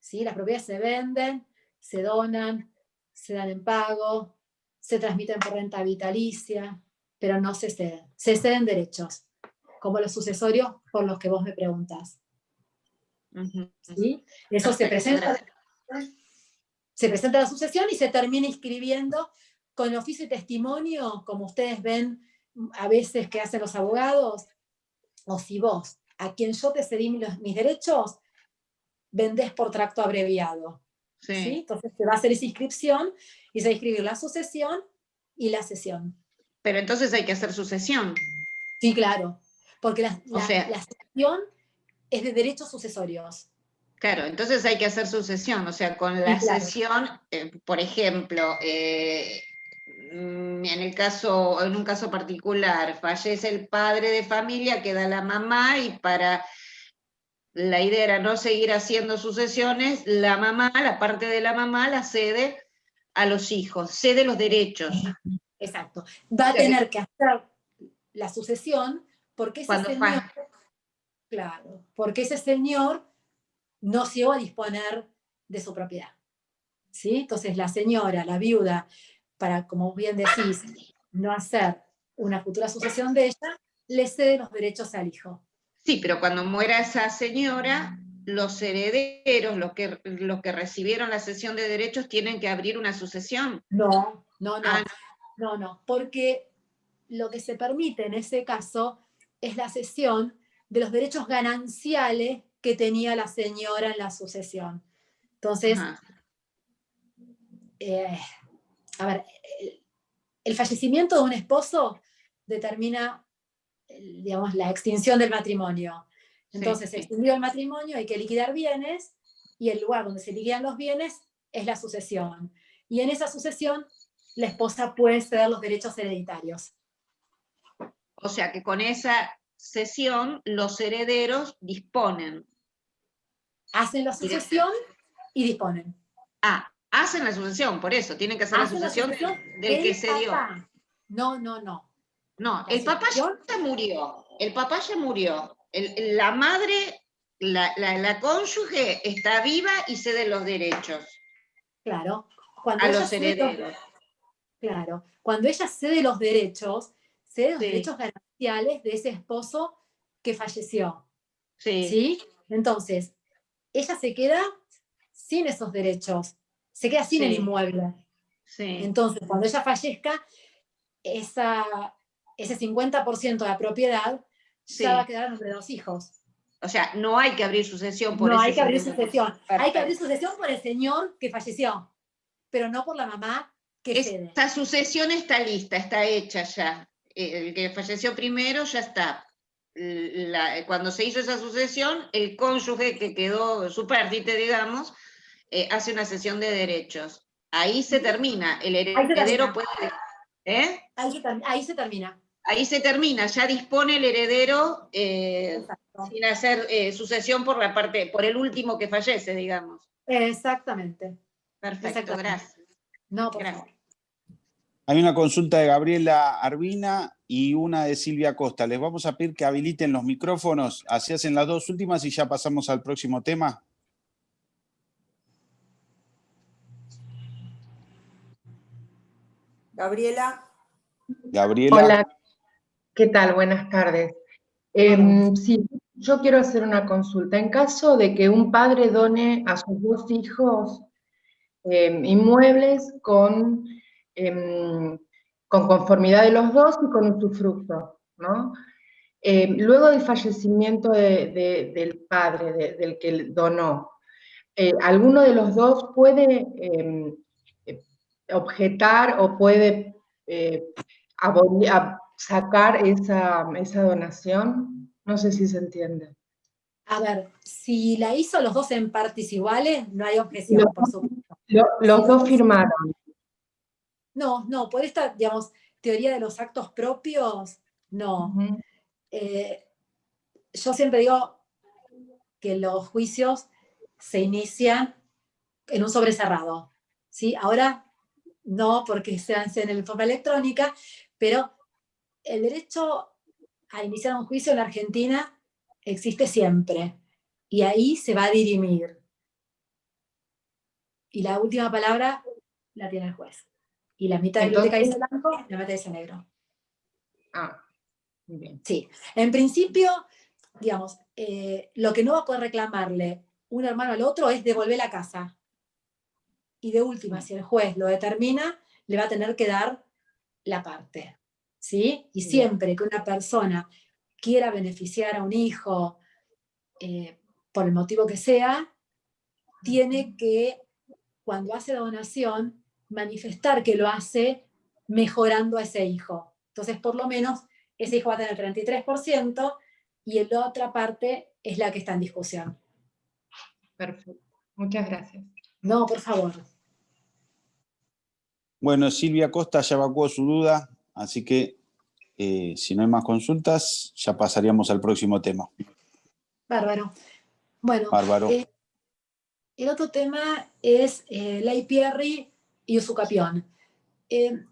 ¿sí? Las propiedades se venden, se donan, se dan en pago, se transmiten por renta vitalicia, pero no se ceden. Se ceden derechos, como los sucesorios por los que vos me preguntás. ¿Sí? Eso se presenta a la sucesión y se termina inscribiendo con oficio y testimonio, como ustedes ven a veces que hacen los abogados, o si vos, a quien yo te cedí mis derechos, vendés por tracto abreviado. ¿Sí? Entonces se va a hacer esa inscripción y se va a inscribir la sucesión y la cesión. Pero entonces hay que hacer sucesión. Sí, claro, porque la cesión es de derechos sucesorios. Claro, entonces hay que hacer sucesión, o sea, con la cesión, por ejemplo, en un caso particular, fallece el padre de familia, queda la mamá, y para la idea era no seguir haciendo sucesiones, la mamá, la parte de la mamá la cede a los hijos, cede los derechos. Exacto. Va a tener que hacer la sucesión porque ese señor, claro, porque ese señor no llegó a disponer de su propiedad. ¿Sí? Entonces la señora, la viuda, para, como bien decís, no hacer una futura sucesión de ella, le cede los derechos al hijo. Sí, pero cuando muera esa señora, los herederos, los que recibieron la cesión de derechos, tienen que abrir una sucesión. No, porque lo que se permite en ese caso es la cesión de los derechos gananciales que tenía la señora en la sucesión. Entonces, a ver, el fallecimiento de un esposo determina, digamos, la extinción del matrimonio. Entonces, se extinguió el matrimonio, hay que liquidar bienes, y el lugar donde se liquidan los bienes es la sucesión. Y en esa sucesión, la esposa puede ceder los derechos hereditarios. O sea que con esa cesión, los herederos disponen. Hacen la sucesión y disponen. Hacen la sucesión, por eso, tienen que hacer la sucesión del que se dio. No. No, el papá ya murió. El papá ya murió. La madre, la cónyuge, está viva y cede los derechos. Claro. A los herederos. Claro. Cuando ella cede los derechos, cede los derechos gananciales de ese esposo que falleció. ¿Sí? Entonces, ella se queda sin esos derechos. Se queda sin el inmueble. Entonces, cuando ella fallezca, ese 50% de la propiedad ya va a quedar a nombre de los hijos. O sea, no hay que abrir sucesión por No ese hay que abrir 50%. sucesión. Hay que abrir Perfecto. sucesión por el señor que falleció, pero no por la mamá que cede. Esta sucesión está lista, está hecha ya. El que falleció primero ya está. Cuando se hizo esa sucesión, el cónyuge que quedó supérstite, digamos, hace una cesión de derechos. Ahí se termina. El Ahí se heredero termina. puede... Ahí se termina. Ahí se termina, ya dispone el heredero Exacto. sin hacer sucesión por el último que fallece, digamos. Exactamente. Perfecto, Exactamente. gracias. No, por Gracias. favor. Hay una consulta de Gabriela Arbina y una de Silvia Costa. Les vamos a pedir que habiliten los micrófonos, así hacen las dos últimas y ya pasamos al próximo tema. Gabriela. Gabriela. Hola, ¿qué tal? Buenas tardes. Sí, yo quiero hacer una consulta. En caso de que un padre done a sus dos hijos inmuebles con conformidad de los dos y con usufructo, ¿no? Luego del fallecimiento del padre, del que donó, ¿alguno de los dos puede objetar o puede sacar esa donación? No sé si se entiende. A ver, si la hizo los dos en partes iguales, no hay objeción, por supuesto. Los dos firmaron. No, por esta, digamos, teoría de los actos propios, no. Yo siempre digo que los juicios se inician en un sobrecerrado, ¿sí? Ahora no, porque se hacen en forma electrónica, pero el derecho a iniciar un juicio en la Argentina existe siempre, y ahí se va a dirimir. Y la última palabra la tiene el juez. Y la mitad de biblioteca dice blanco, la mitad dice negro. Ah, bien. Sí. En principio, digamos, lo que no va a poder reclamarle un hermano al otro es devolver la casa. Y de última, si el juez lo determina, le va a tener que dar la parte. ¿Sí? Y siempre que una persona quiera beneficiar a un hijo, por el motivo que sea, tiene que, cuando hace la donación, manifestar que lo hace mejorando a ese hijo. Entonces, por lo menos, ese hijo va a tener 33% y la otra parte es la que está en discusión. Perfecto. Muchas gracias. No, por favor. Bueno, Silvia Costa ya evacuó su duda, así que si no hay más consultas, ya pasaríamos al próximo tema. Bárbaro. Bueno, Bárbaro. El otro tema es Ley Pierri y usucapión. En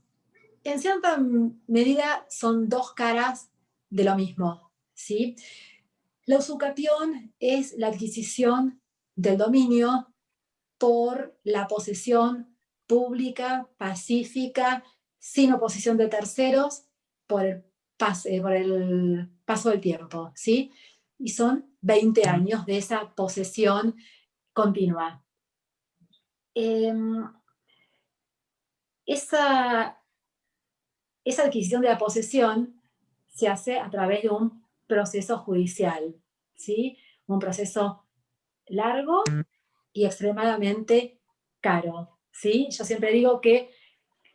cierta medida son dos caras de lo mismo, ¿sí? La usucapión es la adquisición del dominio por la posesión pública, pacífica, sin oposición de terceros, por el paso del tiempo, ¿sí? Y son 20 años de esa posesión continua. Esa adquisición de la posesión se hace a través de un proceso judicial, ¿sí? Un proceso largo y extremadamente caro, ¿sí? Yo siempre digo que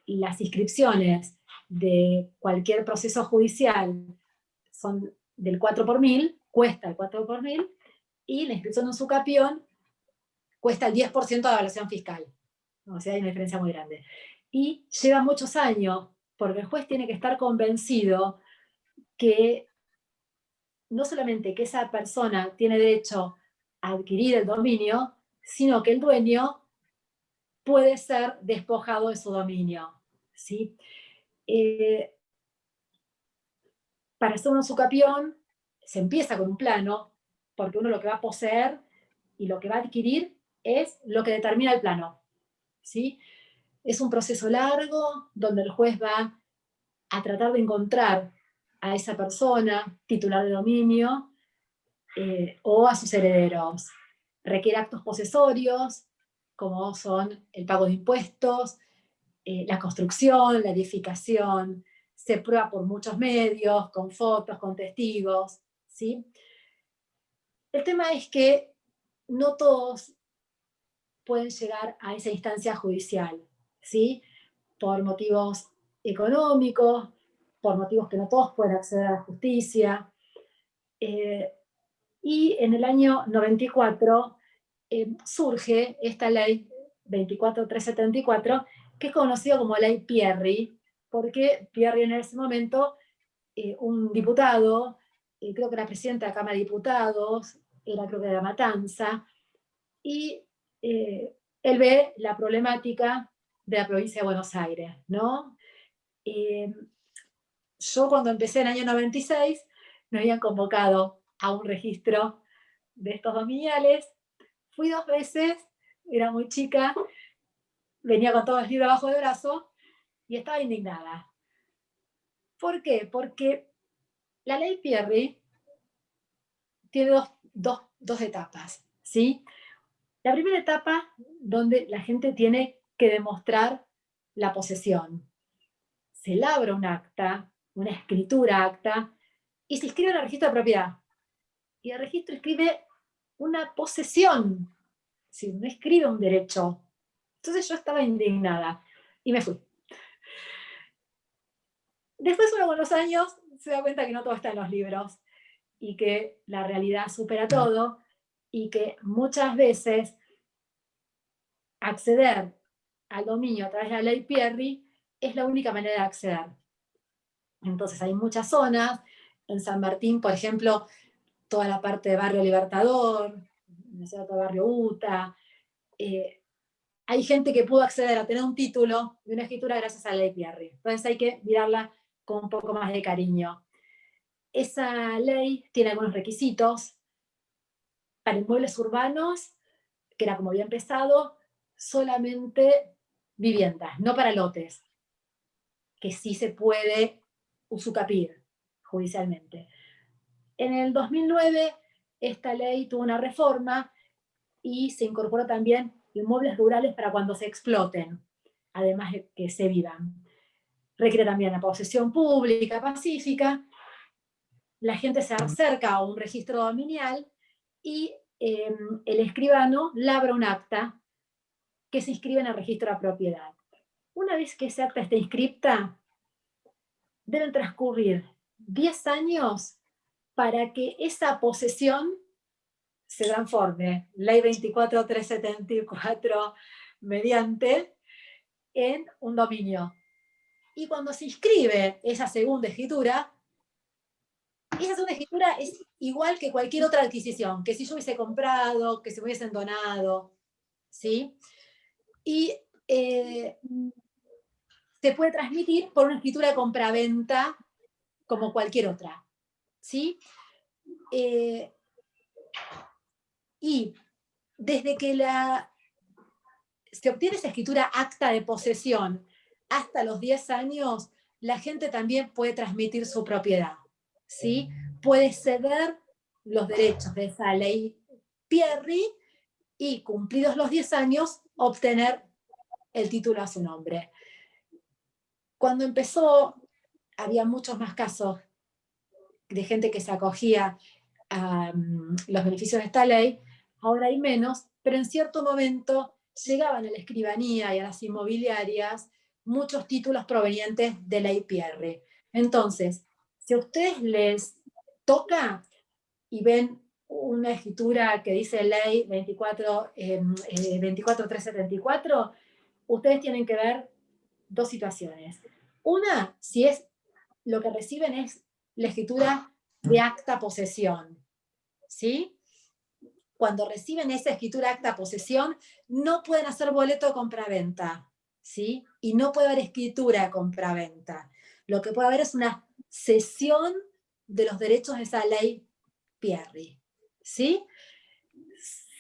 las inscripciones de cualquier proceso judicial son del 4 por 1000, cuesta el 4 por 1000, y la inscripción de un usucapión cuesta el 10% de la evaluación fiscal. O sea, hay una diferencia muy grande. Y lleva muchos años, porque el juez tiene que estar convencido que no solamente que esa persona tiene derecho a adquirir el dominio, sino que el dueño puede ser despojado de su dominio, ¿sí? Para hacer un usucapión se empieza con un plano, porque uno lo que va a poseer y lo que va a adquirir es lo que determina el plano, ¿sí? Es un proceso largo donde el juez va a tratar de encontrar a esa persona titular de dominio o a sus herederos. Requiere actos posesorios, como son el pago de impuestos, la construcción, la edificación. Se prueba por muchos medios, con fotos, con testigos, ¿sí? El tema es que no todos pueden llegar a esa instancia judicial, ¿sí? Por motivos económicos, por motivos que no todos pueden acceder a la justicia. Y en el año 94 surge esta ley 24374, que es conocida como ley Pierri, porque Pierri en ese momento, un diputado, creo que era presidente de la Cámara de Diputados, era creo que de La Matanza, y él ve la problemática de la provincia de Buenos Aires, ¿no? Yo cuando empecé en el año 96, me habían convocado a un registro de estos dominiales. Fui 2 veces, era muy chica, venía con todo el libro abajo del brazo y estaba indignada. ¿Por qué? Porque la ley Pierri tiene dos etapas, ¿sí? La primera etapa, donde la gente tiene que demostrar la posesión. Se labra un acta, una escritura acta, y se inscribe en el registro de propiedad. Y el registro escribe una posesión, si no escribe un derecho. Entonces yo estaba indignada y me fui. Después uno con los años se da cuenta que no todo está en los libros y que la realidad supera todo y que muchas veces acceder al dominio a través de la ley Pierri es la única manera de acceder. Entonces hay muchas zonas, en San Martín, por ejemplo, toda la parte de Barrio Libertador, no sé, todo Barrio UTA, hay gente que pudo acceder a tener un título de una escritura gracias a la ley Pierri. Entonces hay que mirarla con un poco más de cariño. Esa ley tiene algunos requisitos. Para inmuebles urbanos, que era como había empezado, solamente viviendas, no para lotes, que sí se puede usucapir judicialmente. En el 2009, esta ley tuvo una reforma y se incorporó también inmuebles rurales para cuando se exploten, además de que se vivan. Requiere también la posesión pública, pacífica. La gente se acerca a un registro dominial y el escribano labra un acta que se inscribe en el registro de propiedad. Una vez que ese acta esté inscripta, deben transcurrir 10 años para que esa posesión se transforme, ley 24374, mediante, en un dominio. Y cuando se inscribe esa segunda escritura es igual que cualquier otra adquisición, que si yo hubiese comprado, que si me hubiesen donado, ¿sí? Y se puede transmitir por una escritura de compraventa como cualquier otra, ¿sí? Y desde que se obtiene esa escritura acta de posesión hasta los 10 años, la gente también puede transmitir su propiedad, ¿sí? Puede ceder los derechos de esa ley Pierri y, cumplidos los 10 años, obtener el título a su nombre. Cuando empezó, había muchos más casos de gente que se acogía a los beneficios de esta ley, ahora hay menos, pero en cierto momento llegaban a la escribanía y a las inmobiliarias muchos títulos provenientes de ley Pierri. Entonces, si a ustedes les toca y ven una escritura que dice ley 24374, ustedes tienen que ver 2 situaciones. Una, si es lo que reciben es la escritura de acta posesión, ¿sí? Cuando reciben esa escritura acta posesión, no pueden hacer boleto de compraventa, ¿sí? Y no puede haber escritura de compraventa. Lo que puede haber es una cesión de los derechos de esa ley Pierri, ¿sí?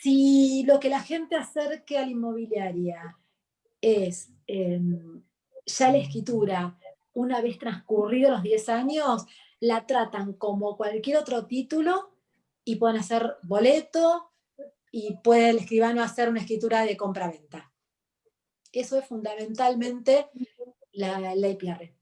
Si lo que la gente acerque a la inmobiliaria es ya la escritura, una vez transcurridos los 10 años, la tratan como cualquier otro título y pueden hacer boleto y puede el escribano hacer una escritura de compraventa. Eso es fundamentalmente la ley Pierri.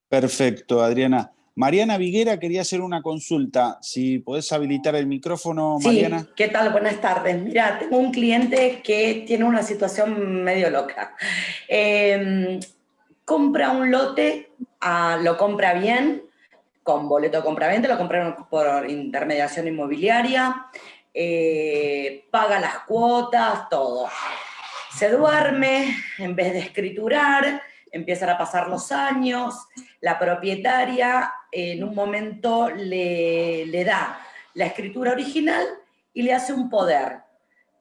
Perfecto, Adriana. Mariana Viguera quería hacer una consulta. Si podés habilitar el micrófono, Sí, Mariana. ¿qué tal? Buenas tardes. Mira, tengo un cliente que tiene una situación medio loca. Compra un lote, lo compra bien, con boleto de compraventa, lo compra por intermediación inmobiliaria, paga las cuotas, todo. Se duerme, en vez de escriturar, empiezan a pasar los años, la propietaria en un momento le da la escritura original y le hace un poder.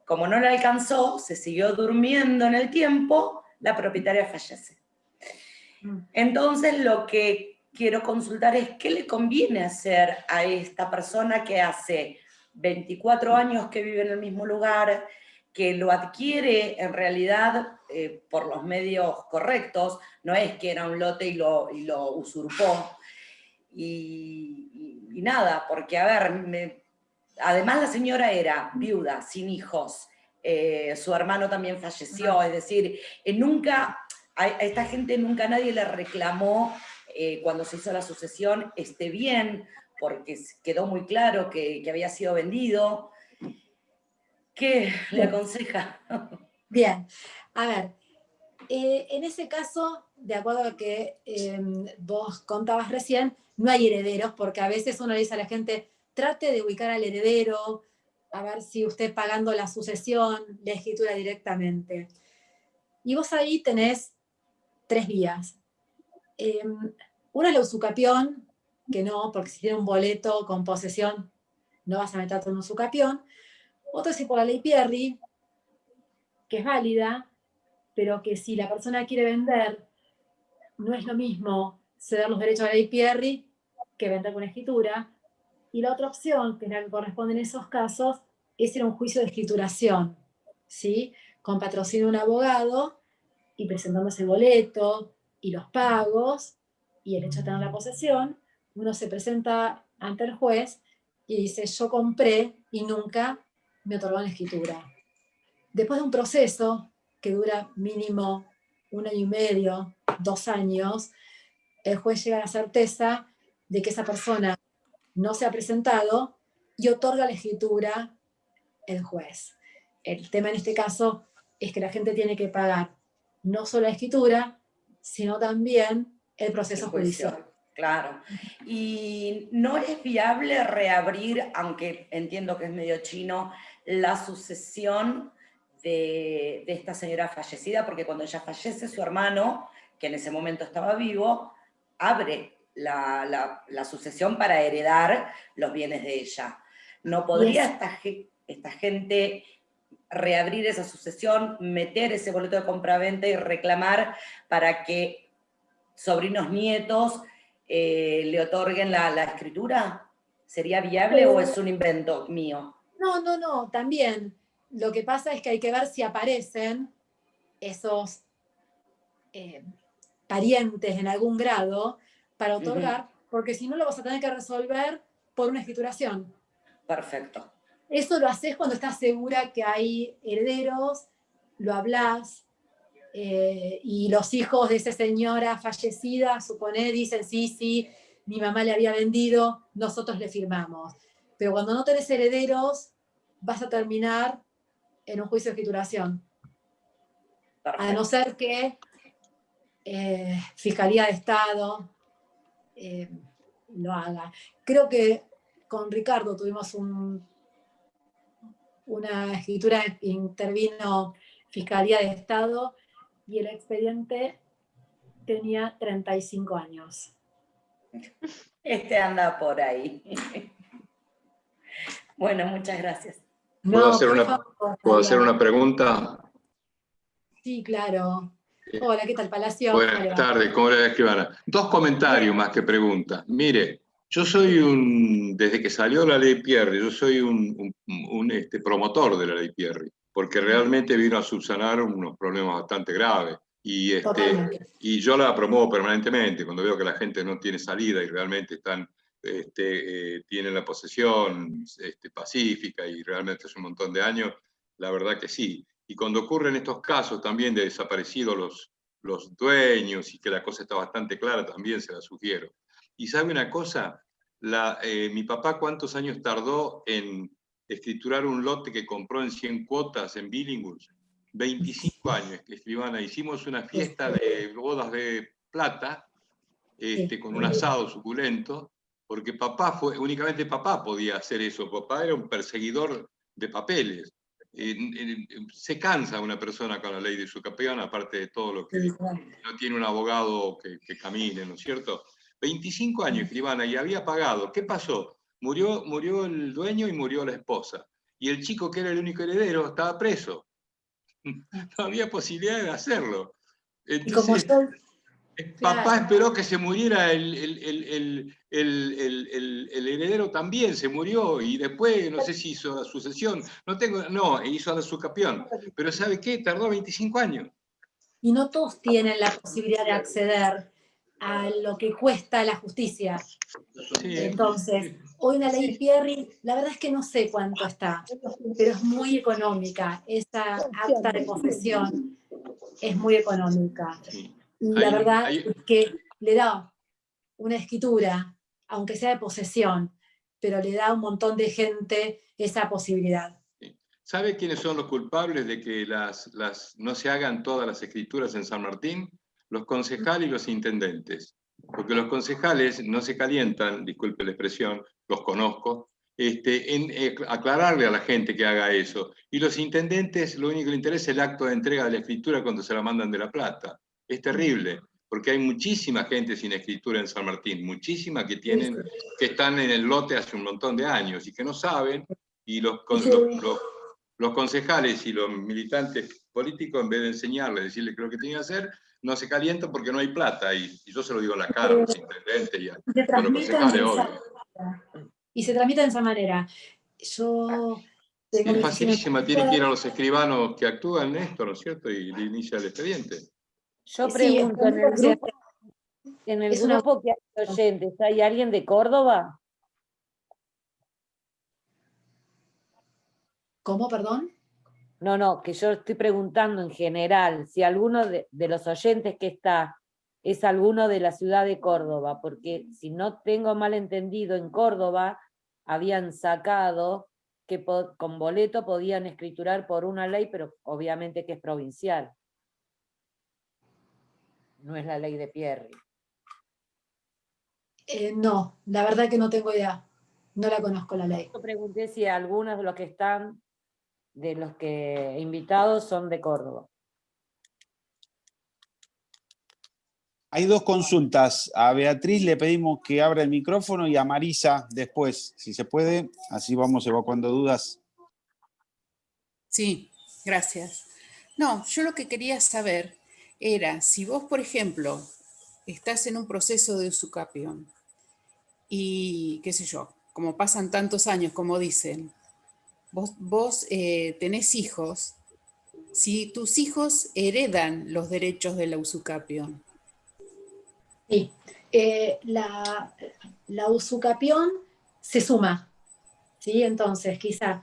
Como no le alcanzó, se siguió durmiendo en el tiempo, la propietaria fallece. Entonces lo que quiero consultar es qué le conviene hacer a esta persona que hace 24 años que vive en el mismo lugar, que lo adquiere en realidad por los medios correctos, no es que era un lote y lo usurpó. Y nada, porque a ver, además la señora era viuda, sin hijos, su hermano también falleció, es decir, a esta gente nunca nadie le reclamó cuando se hizo la sucesión esté bien, porque quedó muy claro que había sido vendido. ¿Qué le aconseja? Bien, a ver, en ese caso, de acuerdo a lo que vos contabas recién, no hay herederos, porque a veces uno le dice a la gente, trate de ubicar al heredero, a ver si usted pagando la sucesión le escritura directamente. Y vos ahí tenés 3 vías. Una es la usucapión, que no, porque si tiene un boleto con posesión, no vas a meter todo en usucapión. Otra es ir por la ley Pierri, que es válida, pero que si la persona quiere vender, no es lo mismo ceder los derechos a la ley Pierri que vender con escritura. Y la otra opción, que es la que corresponde en esos casos, es ir a un juicio de escrituración, ¿sí? Con patrocinio de un abogado y presentando ese boleto y los pagos y el hecho de tener la posesión, uno se presenta ante el juez y dice, yo compré y nunca me otorgó la escritura. Después de un proceso que dura mínimo 1 año y medio, 2 años, el juez llega a la certeza de que esa persona no se ha presentado y otorga la escritura el juez. El tema en este caso es que la gente tiene que pagar no solo la escritura, sino también el proceso judicial. Claro. Y no es viable reabrir, aunque entiendo que es medio chino, la sucesión de esta señora fallecida, porque cuando ella fallece, su hermano, que en ese momento estaba vivo, abre la sucesión para heredar los bienes de ella. ¿No podría esta gente reabrir esa sucesión, meter ese boleto de compraventa y reclamar para que sobrinos nietos le otorguen la escritura? ¿Sería viable o es un invento mío? No, también. Lo que pasa es que hay que ver si aparecen esos parientes en algún grado para otorgar, porque si no lo vas a tener que resolver por una escrituración. Perfecto. Eso lo haces cuando estás segura que hay herederos, lo hablás, y los hijos de esa señora fallecida, suponé, dicen, sí, mi mamá le había vendido, nosotros le firmamos. Pero cuando no tenés herederos, vas a terminar en un juicio de escrituración. Perfecto. A no ser que Fiscalía de Estado lo haga. Creo que con Ricardo tuvimos una escritura, intervino Fiscalía de Estado y el expediente tenía 35 años. Anda por ahí. Bueno, muchas gracias. ¿Puedo hacer una pregunta? Sí, claro. Hola, ¿qué tal, Palacio? Buenas tardes, ¿cómo le va, escribana? 2 comentarios más que preguntas. Mire, yo soy desde que salió la ley Pierri, yo soy un promotor de la ley Pierri, porque realmente vino a subsanar unos problemas bastante graves. Y yo la promuevo permanentemente cuando veo que la gente no tiene salida y realmente tienen la posesión pacífica y realmente hace un montón de años, la verdad que sí. Y cuando ocurren estos casos también de desaparecidos los dueños y que la cosa está bastante clara, también se la sugiero. Y sabe una cosa, mi papá cuántos años tardó en escriturar un lote que compró en 100 cuotas en Billinghurst. 25 años, escribana. Hicimos una fiesta de bodas de plata, con un asado suculento, porque únicamente papá podía hacer eso. Papá era un perseguidor de papeles. Se cansa una persona con la ley de usucapión, aparte de todo lo que no tiene un abogado que camine, ¿no es cierto? 25 años, escribana, y había pagado. ¿Qué pasó? Murió el dueño y murió la esposa. Y el chico, que era el único heredero, estaba preso. No había posibilidad de hacerlo. Entonces, papá esperó que se muriera el heredero también, se murió, y después no sé si hizo la sucesión, hizo la usucapión. Pero ¿sabe qué? Tardó 25 años. Y no todos tienen la posibilidad de acceder a lo que cuesta la justicia. Sí. Entonces, hoy una ley Pierri, la verdad es que no sé cuánto está, pero es muy económica. Esa acta de posesión es muy económica. Y la verdad es que le da una escritura, aunque sea de posesión, pero le da a un montón de gente esa posibilidad. ¿Sabe quiénes son los culpables de que no se hagan todas las escrituras en San Martín? Los concejales y los intendentes. Porque los concejales no se calientan, disculpe la expresión, los conozco, en aclararle a la gente que haga eso. Y los intendentes, lo único que les interesa es el acto de entrega de la escritura cuando se la mandan de La Plata. Es terrible, porque hay muchísima gente sin escritura en San Martín, muchísima que están en el lote hace un montón de años y que no saben, y los concejales y los militantes políticos, en vez de enseñarles, decirles qué es lo que tienen que hacer, no se calientan porque no hay plata, y yo se lo digo a la cara a los intendentes y a los concejales, obvio. Y se tramita de esa manera. Yo tengo es facilísima, tienen que ir a los escribanos que actúan en esto, ¿no es cierto? Y le inicia el expediente. Yo pregunto, en el grupo que hay oyentes, ¿hay alguien de Córdoba? ¿Cómo, perdón? No, que yo estoy preguntando en general, si alguno de los oyentes que está es alguno de la ciudad de Córdoba, porque si no tengo mal entendido, en Córdoba habían sacado que con boleto podían escriturar por una ley, pero obviamente que es provincial. No es la ley de Pierri. No, la verdad que no tengo idea. No la conozco la ley. Yo pregunté si algunos de los que están, de los que invitados, son de Córdoba. Hay dos consultas. A Beatriz le pedimos que abra el micrófono y a Marisa después, si se puede. Así vamos evacuando dudas. Sí, gracias. No, yo lo que quería saber era, si vos, por ejemplo, estás en un proceso de usucapión y, qué sé yo, como pasan tantos años, como dicen, vos tenés hijos, si tus hijos heredan los derechos de la usucapión. Sí, la usucapión se suma, ¿sí? Entonces, quizá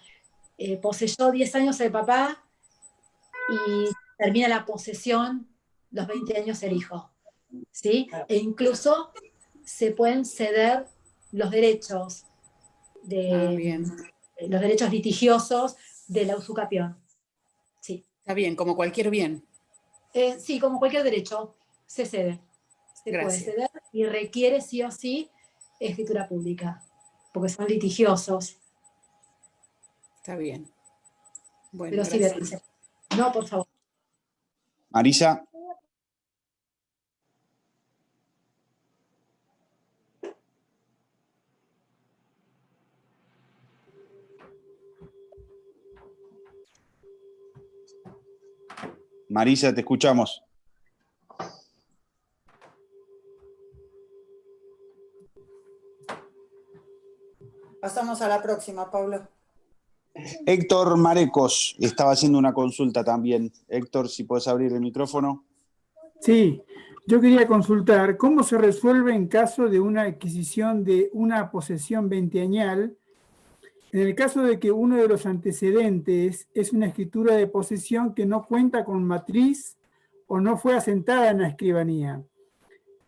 poseyó 10 años el papá y termina la posesión los 20 años el hijo, ¿sí? E incluso se pueden ceder los derechos los derechos litigiosos de la usucapión. Sí. Está bien, como cualquier bien. Sí, como cualquier derecho, se cede. Se puede ceder y requiere sí o sí escritura pública, porque son litigiosos. Está bien. Bueno, pero sí, Beatriz. No, por favor. Marisa. Marisa, te escuchamos. Pasamos a la próxima, Pablo. Héctor Marecos estaba haciendo una consulta también. Héctor, si puedes abrir el micrófono. Sí, yo quería consultar cómo se resuelve en caso de una adquisición de una posesión veinteañal, en el caso de que uno de los antecedentes es una escritura de posesión que no cuenta con matriz o no fue asentada en la escribanía.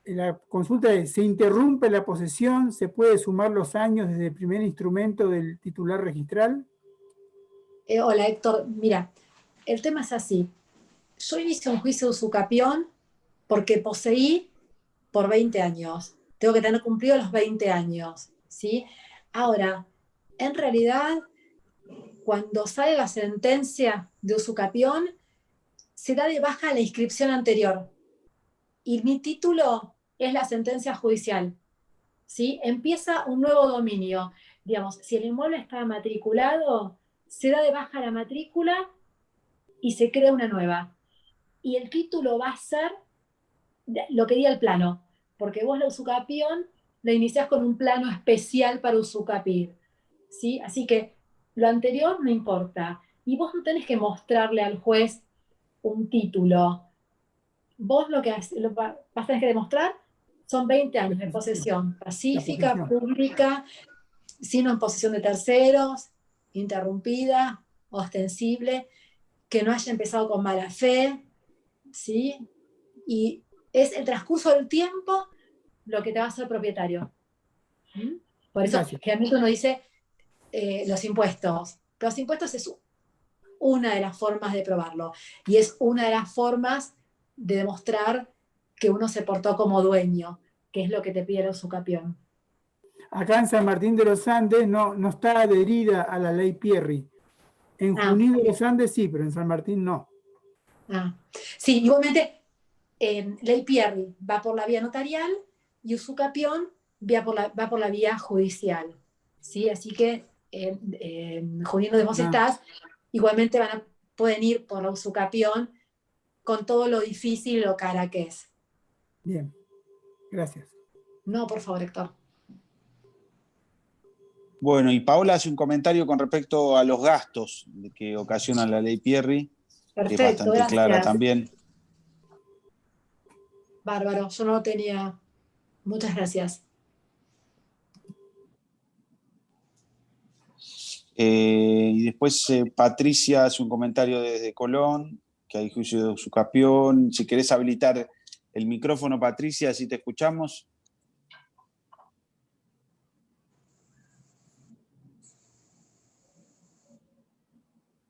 La consulta es, ¿se interrumpe la posesión? ¿Se puede sumar los años desde el primer instrumento del titular registral? Hola Héctor, mira, el tema es así. Yo inicio un juicio de usucapión porque poseí por 20 años. Tengo que tener cumplido los 20 años, ¿sí? Ahora, en realidad, cuando sale la sentencia de usucapión, se da de baja la inscripción anterior. Y mi título es la sentencia judicial, ¿sí? Empieza un nuevo dominio. Digamos, si el inmueble está matriculado, se da de baja la matrícula y se crea una nueva. Y el título va a ser lo que diga el plano, porque vos la usucapión la iniciás con un plano especial para usucapir, ¿sí? Así que lo anterior no importa. Y vos no tenés que mostrarle al juez un título. Vos lo que vas a tener que demostrar son 20 años de posesión pacífica, pública, sino en posesión de terceros, interrumpida, ostensible, que no haya empezado con mala fe, ¿sí? Y es el transcurso del tiempo lo que te va a hacer propietario. ¿Mm? Por eso, generalmente uno dice los impuestos. Los impuestos es una de las formas de probarlo. Y es una de las formas de demostrar que uno se portó como dueño, que es lo que te pide el usucapión. Acá en San Martín de los Andes no está adherida a la ley Pierri. En Junín de los Andes sí, pero en San Martín no. Sí, igualmente, ley Pierri va por la vía notarial y usucapión va por la vía judicial. ¿Sí? Así que en Junín donde vos estás, igualmente pueden ir por la usucapión con todo lo difícil y lo cara que es. Bien, gracias. No, por favor, Héctor. Bueno, y Paola hace un comentario con respecto a los gastos que ocasiona la ley Pierri, que es bastante clara también. Bárbaro, yo no lo tenía. Muchas gracias. Y después Patricia hace un comentario desde Colón, que hay juicio de usucapión. Si querés habilitar el micrófono, Patricia, así te escuchamos.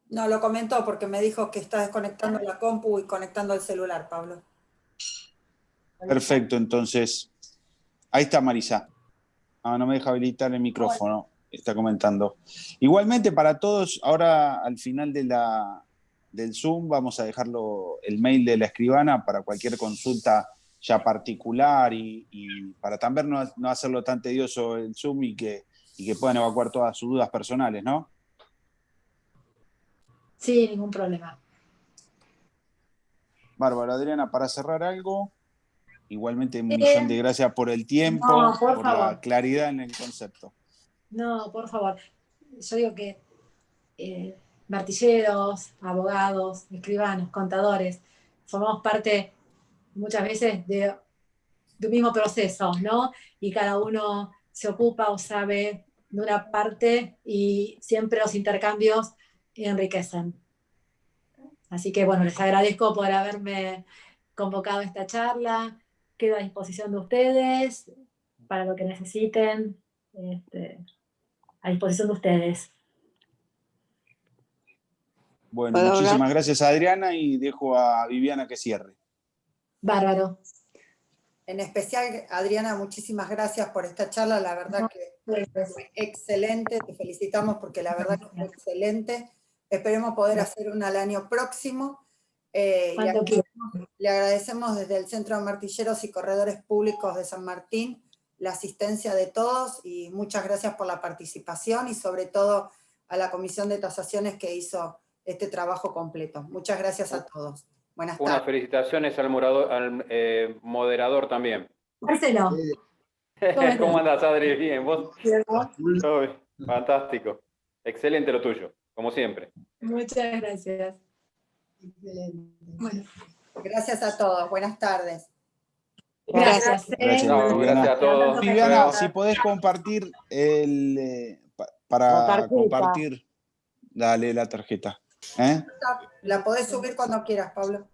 No, lo comentó porque me dijo que está desconectando la compu y conectando el celular, Pablo. Perfecto, entonces. Ahí está Marisa. No me deja habilitar el micrófono. Está comentando. Igualmente para todos, ahora al final del Zoom vamos a dejarlo el mail de la escribana para cualquier consulta ya particular y para también no hacerlo tan tedioso el Zoom y que puedan evacuar todas sus dudas personales, ¿no? Sí, ningún problema. Bárbara, Adriana, para cerrar algo, igualmente un millón de gracias por el tiempo, por la claridad en el concepto. No, por favor. Yo digo que martilleros, abogados, escribanos, contadores, formamos parte muchas veces de un mismo proceso, ¿no? Y cada uno se ocupa o sabe de una parte y siempre los intercambios enriquecen. Así que, bueno, les agradezco por haberme convocado a esta charla. Quedo a disposición de ustedes para lo que necesiten. A disposición de ustedes. Bueno, muchísimas gracias a Adriana y dejo a Viviana que cierre. Bárbaro. En especial, Adriana, muchísimas gracias por esta charla. La verdad que fue excelente. Te felicitamos porque la verdad que fue excelente. Esperemos poder hacer una al año próximo. Le agradecemos desde el Centro de Martilleros y Corredores Públicos de San Martín la asistencia de todos y muchas gracias por la participación y sobre todo a la Comisión de Tasaciones que hizo este trabajo completo. Muchas gracias a todos. Buenas tardes. Unas felicitaciones al moderador también. Marcelo. ¿Cómo andas, Adri? Bien, ¿vos? Todo bien. Fantástico. Excelente lo tuyo, como siempre. Muchas gracias. Bueno. Gracias a todos. Buenas tardes. Gracias. Gracias a todos. Viviana, si podés compartir para compartir, dale la tarjeta. La podés subir cuando quieras, Pablo.